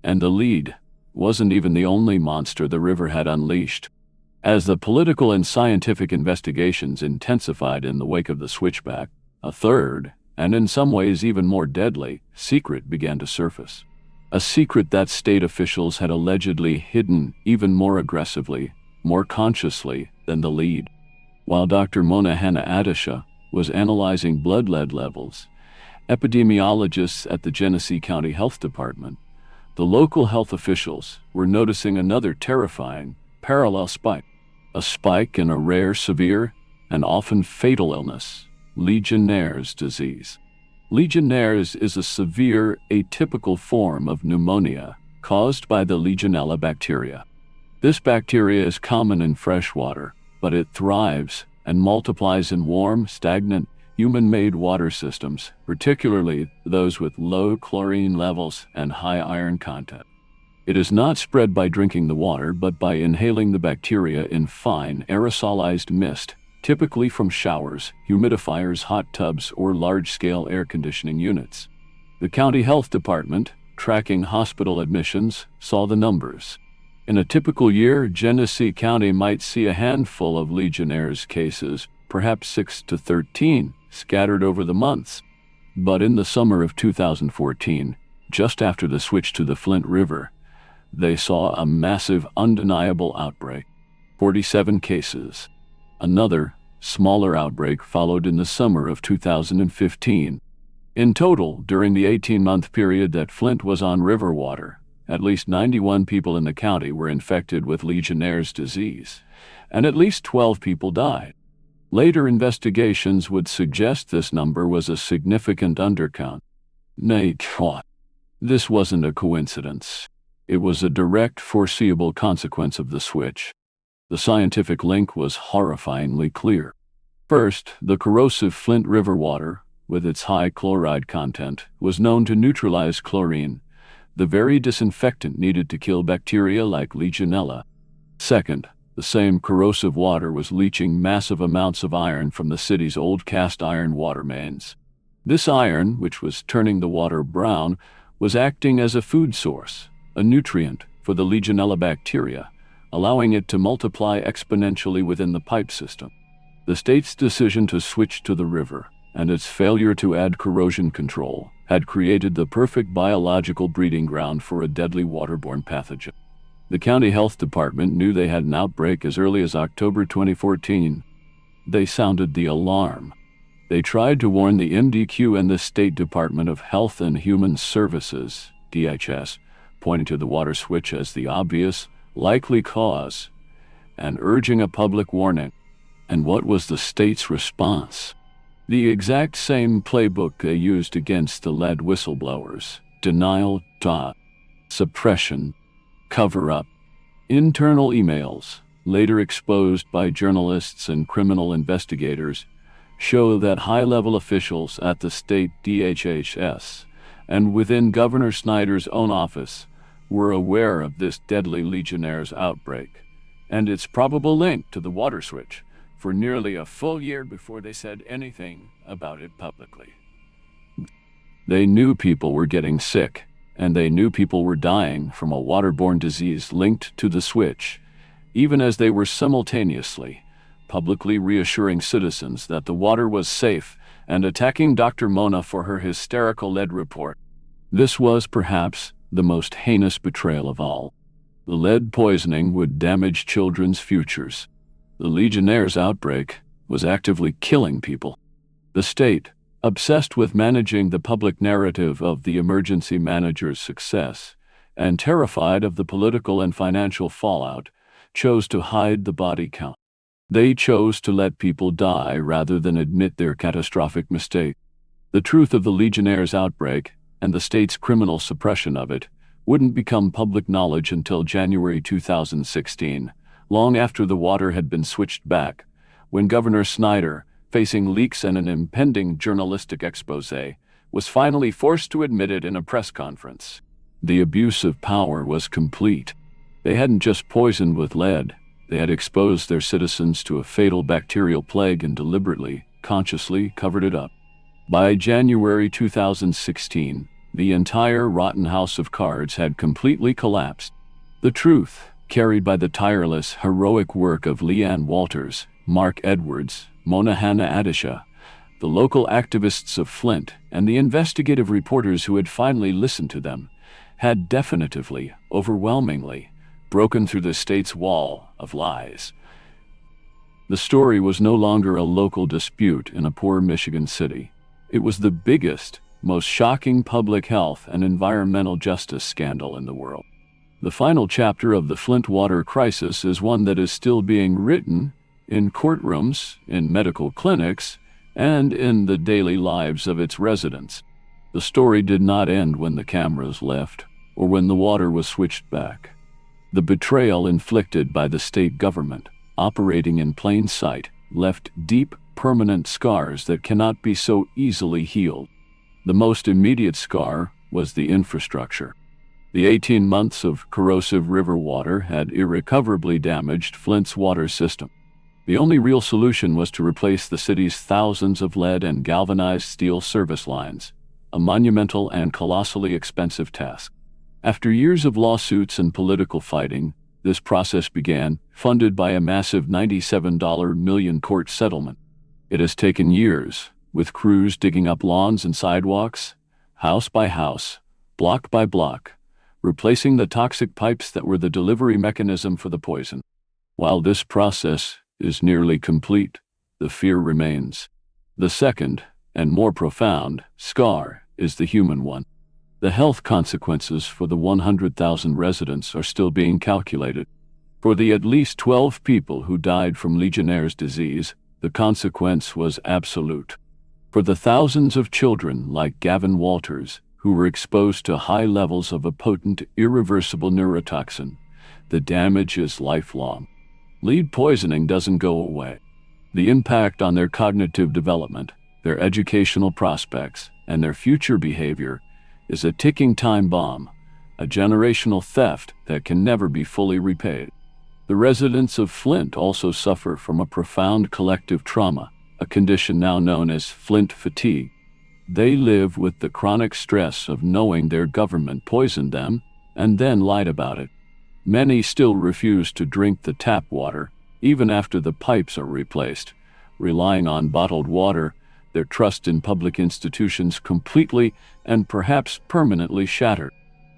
And the lead wasn't even the only monster the river had unleashed. As the political and scientific investigations intensified in the wake of the switchback, a third, and in some ways even more deadly, secret began to surface. A secret that state officials had allegedly hidden even more aggressively, more consciously than the lead. While Dr. Mona Hannah Adisha was analyzing blood lead levels, epidemiologists at the Genesee County Health Department, the local health officials were noticing another terrifying, parallel spike. A spike in a rare, severe, and often fatal illness, Legionnaires' disease. Legionnaires is a severe, atypical form of pneumonia caused by the Legionella bacteria. This bacteria is common in fresh water, but it thrives and multiplies in warm, stagnant, human-made water systems, particularly those with low chlorine levels and high iron content. It is not spread by drinking the water, but by inhaling the bacteria in fine, aerosolized mist, typically from showers, humidifiers, hot tubs, or large-scale air conditioning units. The county health department, tracking hospital admissions, saw the numbers. In a typical year, Genesee County might see a handful of Legionnaires cases, perhaps 6 to 13, scattered over the months. But in the summer of 2014, just after the switch to the Flint River, they saw a massive, undeniable outbreak. 47 cases. Another, smaller outbreak followed in the summer of 2015. In total, during the 18-month period that Flint was on river water, at least 91 people in the county were infected with Legionnaires' disease, and at least 12 people died. Later investigations would suggest this number was a significant undercount. Nay, this wasn't a coincidence. It was a direct, foreseeable consequence of the switch. The scientific link was horrifyingly clear. First, the corrosive Flint River water, with its high chloride content, was known to neutralize chlorine, the very disinfectant needed to kill bacteria like Legionella. Second, the same corrosive water was leaching massive amounts of iron from the city's old cast iron water mains. This iron, which was turning the water brown, was acting as a food source, a nutrient for the Legionella bacteria, allowing it to multiply exponentially within the pipe system. The state's decision to switch to the river and its failure to add corrosion control had created the perfect biological breeding ground for a deadly waterborne pathogen. The county health department knew they had an outbreak as early as October 2014. They sounded the alarm. They tried to warn the MDQ and the State Department of Health and Human Services, DHS, pointing to the water switch as the obvious, likely cause, and urging a public warning. And what was the state's response? The exact same playbook they used against the lead whistleblowers: denial, suppression, cover-up. Internal emails, later exposed by journalists and criminal investigators, show that high-level officials at the state DHHS and within Governor Snyder's own office were aware of this deadly Legionnaires outbreak and its probable link to the water switch for nearly a full year before they said anything about it publicly. They knew people were getting sick, and they knew people were dying from a waterborne disease linked to the switch, even as they were simultaneously publicly reassuring citizens that the water was safe and attacking Dr. Mona for her hysterical lead report. This was perhaps the most heinous betrayal of all. The lead poisoning would damage children's futures. The Legionnaires' outbreak was actively killing people. The state, obsessed with managing the public narrative of the emergency manager's success, and terrified of the political and financial fallout, chose to hide the body count. They chose to let people die rather than admit their catastrophic mistake. The truth of the Legionnaires' outbreak and the state's criminal suppression of it wouldn't become public knowledge until January 2016, long after the water had been switched back, when Governor Snyder, facing leaks and an impending journalistic exposé, was finally forced to admit it in a press conference. The abuse of power was complete. They hadn't just poisoned with lead, they had exposed their citizens to a fatal bacterial plague and deliberately, consciously covered it up. By January 2016, the entire rotten house of cards had completely collapsed. The truth, carried by the tireless, heroic work of LeeAnne Walters, Mark Edwards, Mona Hanna Adisha, the local activists of Flint, and the investigative reporters who had finally listened to them, had definitively, overwhelmingly, broken through the state's wall of lies. The story was no longer a local dispute in a poor Michigan city. It was the biggest, most shocking public health and environmental justice scandal in the world. The final chapter of the Flint water crisis is one that is still being written in courtrooms, in medical clinics, and in the daily lives of its residents. The story did not end when the cameras left or when the water was switched back. The betrayal inflicted by the state government, operating in plain sight, left deep, permanent scars that cannot be so easily healed. The most immediate scar was the infrastructure. The 18 months of corrosive river water had irrecoverably damaged Flint's water system. The only real solution was to replace the city's thousands of lead and galvanized steel service lines, a monumental and colossally expensive task. After years of lawsuits and political fighting, this process began, funded by a massive $97 million court settlement. It has taken years, with crews digging up lawns and sidewalks, house by house, block by block, replacing the toxic pipes that were the delivery mechanism for the poison. While this process is nearly complete, the fear remains. The second, and more profound, scar is the human one. The health consequences for the 100,000 residents are still being calculated. For the at least 12 people who died from Legionnaire's disease, the consequence was absolute. For the thousands of children like Gavin Walters, who were exposed to high levels of a potent, irreversible neurotoxin, the damage is lifelong. Lead poisoning doesn't go away. The impact on their cognitive development, their educational prospects, and their future behavior is a ticking time bomb, a generational theft that can never be fully repaid. The residents of Flint also suffer from a profound collective trauma, a condition now known as Flint fatigue. They live with the chronic stress of knowing their government poisoned them and then lied about it. Many still refuse to drink the tap water, even after the pipes are replaced, relying on bottled water their trust in public institutions completely and perhaps permanently shattered.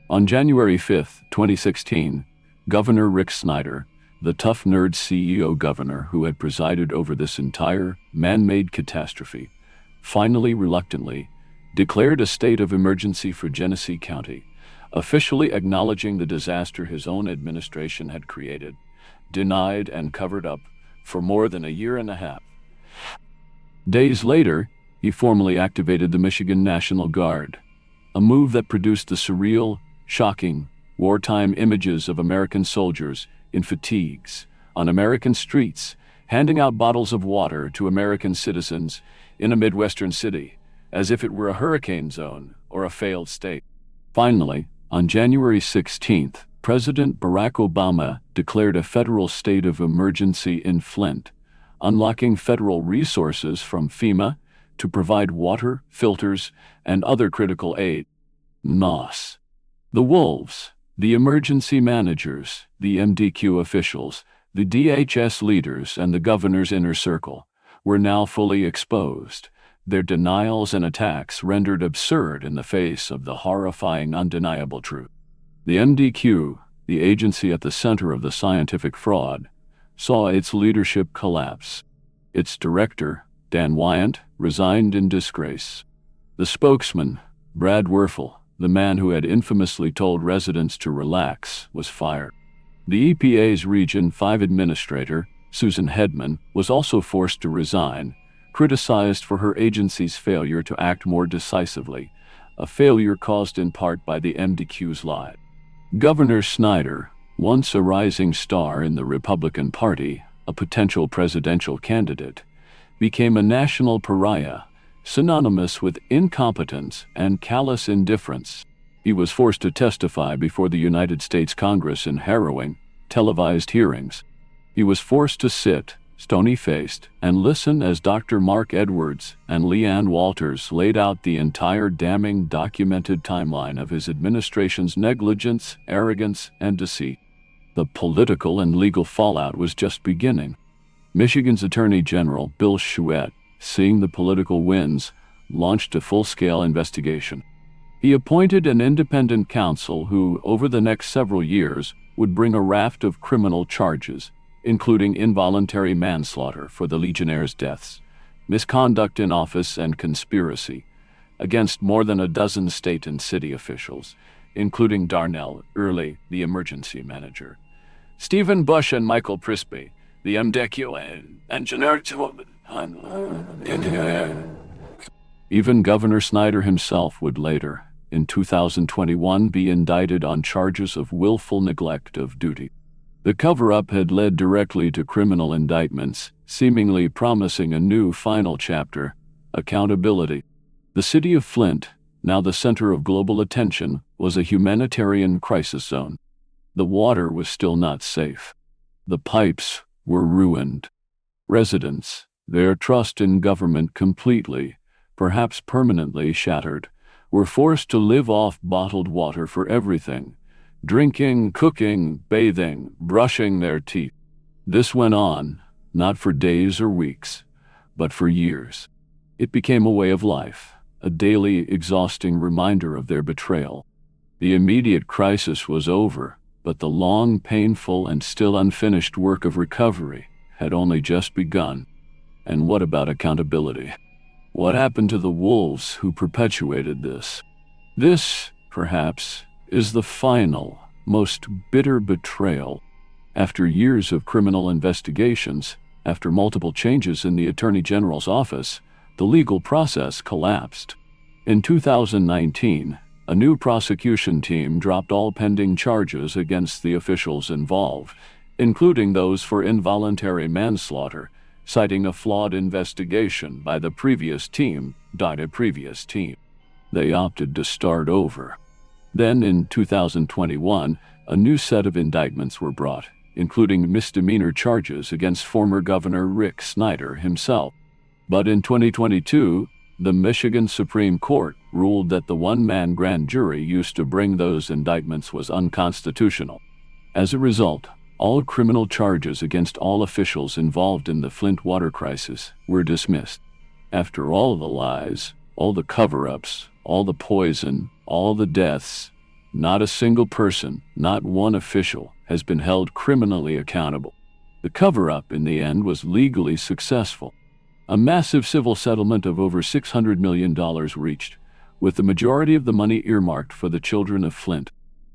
On January 5, 2016, Governor Rick Snyder, the tough nerd CEO governor who had presided over this entire man-made catastrophe, finally reluctantly declared a state of emergency for Genesee County, officially acknowledging the disaster his own administration had created, denied, and covered up for more than a year and a half. Days later, he formally activated the Michigan National Guard, a move that produced the surreal, shocking, wartime images of American soldiers in fatigues on American streets, handing out bottles of water to American citizens in a Midwestern city, as if it were a hurricane zone or a failed state. Finally, on January 16th, President Barack Obama declared a federal state of emergency in Flint, unlocking federal resources from FEMA to provide water, filters, and other critical aid. NOS. The wolves, the emergency managers, the MDQ officials, the DHS leaders, and the governor's inner circle were now fully exposed, their denials and attacks rendered absurd in the face of the horrifying, undeniable truth. The MDQ, the agency at the center of the scientific fraud, saw its leadership collapse. Its director, Dan Wyant, resigned in disgrace. The spokesman, Brad Werfel, the man who had infamously told residents to relax, was fired. The EPA's Region 5 administrator, Susan Hedman, was also forced to resign, criticized for her agency's failure to act more decisively, a failure caused in part by the MDQ's lie. Governor Snyder, once a rising star in the Republican Party, a potential presidential candidate, became a national pariah, synonymous with incompetence and callous indifference. He was forced to testify before the United States Congress in harrowing, televised hearings. He was forced to sit, stony-faced, and listen as Dr. Mark Edwards and LeeAnne Walters laid out the entire damning documented timeline of his administration's negligence, arrogance, and deceit. The political and legal fallout was just beginning. Michigan's Attorney General, Bill Chouette, seeing the political winds, launched a full-scale investigation. He appointed an independent counsel who, over the next several years, would bring a raft of criminal charges, including involuntary manslaughter for the Legionnaires' deaths, misconduct in office, and conspiracy, against more than a dozen state and city officials, including Darnell Early, the emergency manager, Stephen Bush and Michael Prisby, the MDQ engineer. Even Governor Snyder himself would later, in 2021, be indicted on charges of willful neglect of duty. The cover-up had led directly to criminal indictments, seemingly promising a new final chapter: accountability. The city of Flint, now the center of global attention, was a humanitarian crisis zone. The water was still not safe. The pipes were ruined. Residents, their trust in government completely, perhaps permanently shattered, were forced to live off bottled water for everything: drinking, cooking, bathing, brushing their teeth. This went on, not for days or weeks, but for years. It became a way of life, a daily, exhausting reminder of their betrayal. The immediate crisis was over, but the long, painful, and still unfinished work of recovery had only just begun. And what about accountability? What happened to the wolves who perpetuated this? This, perhaps, is the final, most bitter betrayal. After years of criminal investigations, after multiple changes in the Attorney General's office, the legal process collapsed. In 2019, a new prosecution team dropped all pending charges against the officials involved, including those for involuntary manslaughter, citing a flawed investigation by the previous team. They opted to start over. Then, in 2021, a new set of indictments were brought, including misdemeanor charges against former Governor Rick Snyder himself. But in 2022, the Michigan Supreme Court ruled that the one-man grand jury used to bring those indictments was unconstitutional. As a result, all criminal charges against all officials involved in the Flint water crisis were dismissed. After all the lies, all the cover-ups, all the poison, all the deaths, not a single person, not one official, has been held criminally accountable. The cover-up, in the end, was legally successful. A massive civil settlement of over $600 million reached, with the majority of the money earmarked for the children of Flint.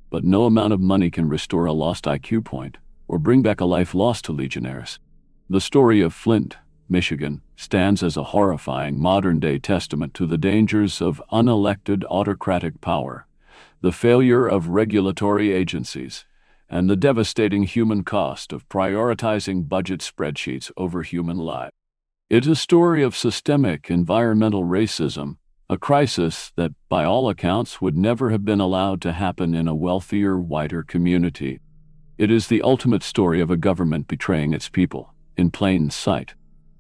But no amount of money can restore a lost IQ point or bring back a life lost to Legionnaires. The story of Flint, Michigan, stands as a horrifying modern-day testament to the dangers of unelected autocratic power, the failure of regulatory agencies, and the devastating human cost of prioritizing budget spreadsheets over human lives. It's a story of systemic environmental racism, a crisis that, by all accounts, would never have been allowed to happen in a wealthier, whiter community. It is the ultimate story of a government betraying its people, in plain sight.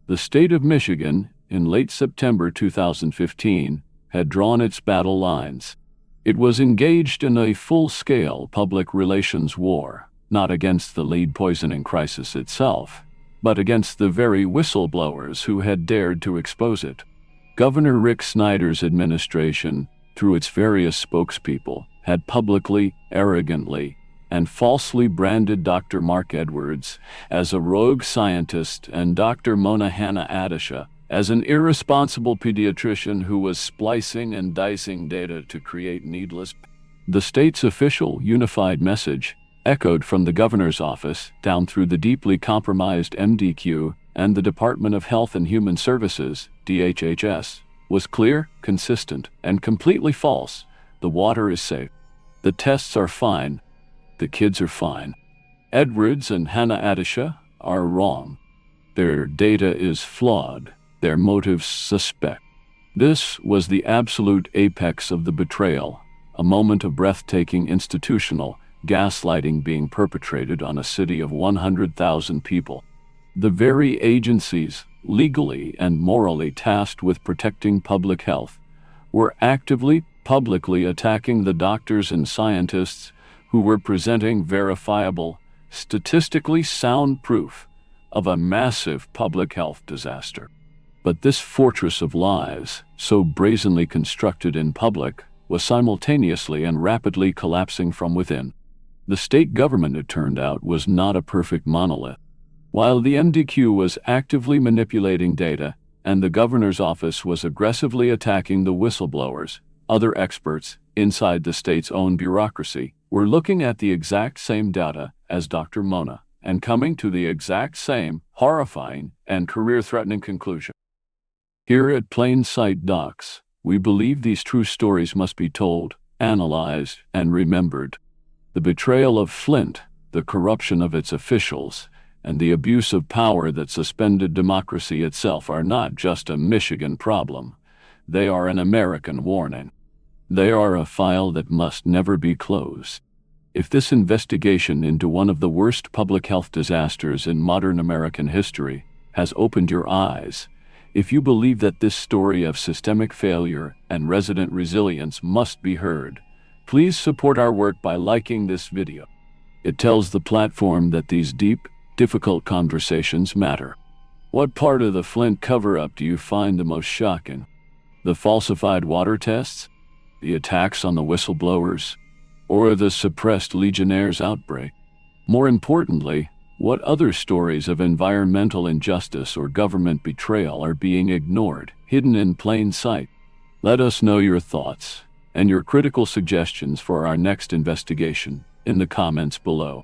The state of Michigan, in late September 2015, had drawn its battle lines. It was engaged in a full-scale public relations war, not against the lead poisoning crisis itself, but against the very whistleblowers who had dared to expose it. Governor Rick Snyder's administration, through its various spokespeople, had publicly, arrogantly, and falsely branded Dr. Mark Edwards as a rogue scientist and Dr. Mona Hanna-Attisha as an irresponsible pediatrician who was splicing and dicing data to create needless. The state's official unified message, echoed from the governor's office down through the deeply compromised MDQ and the Department of Health and Human Services, DHHS, was clear, consistent, and completely false. The water is safe. The tests are fine. The kids are fine. Edwards and Hanna-Attisha are wrong. Their data is flawed. Their motives suspect. This was the absolute apex of the betrayal, a moment of breathtaking institutional gaslighting being perpetrated on a city of 100,000 people. The very agencies, legally and morally tasked with protecting public health, were actively, publicly attacking the doctors and scientists who were presenting verifiable, statistically sound proof of a massive public health disaster. But this fortress of lies, so brazenly constructed in public, was simultaneously and rapidly collapsing from within. The state government, it turned out, was not a perfect monolith. While the MDQ was actively manipulating data and the governor's office was aggressively attacking the whistleblowers, other experts inside the state's own bureaucracy were looking at the exact same data as Dr. Mona and coming to the exact same horrifying and career-threatening conclusion. Here at Plain Sight Docs, we believe these true stories must be told, analyzed, and remembered. The betrayal of Flint, the corruption of its officials, and the abuse of power that suspended democracy itself are not just a Michigan problem. They are an American warning. They are a file that must never be closed. If this investigation into one of the worst public health disasters in modern American history has opened your eyes, if you believe that this story of systemic failure and resident resilience must be heard, please support our work by liking this video. It tells the platform that these deep, difficult conversations matter. What part of the Flint cover-up do you find the most shocking? The falsified water tests? The attacks on the whistleblowers? Or the suppressed Legionnaires outbreak? More importantly, what other stories of environmental injustice or government betrayal are being ignored, hidden in plain sight? Let us know your thoughts and your critical suggestions for our next investigation in the comments below.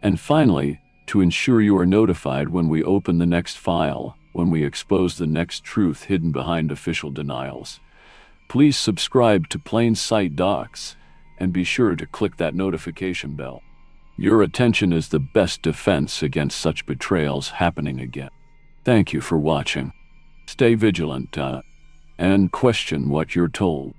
And finally, to ensure you are notified when we open the next file, when we expose the next truth hidden behind official denials, please subscribe to Plain Sight Docs and be sure to click that notification bell. Your attention is the best defense against such betrayals happening again. Thank you for watching. Stay vigilant and question what you're told.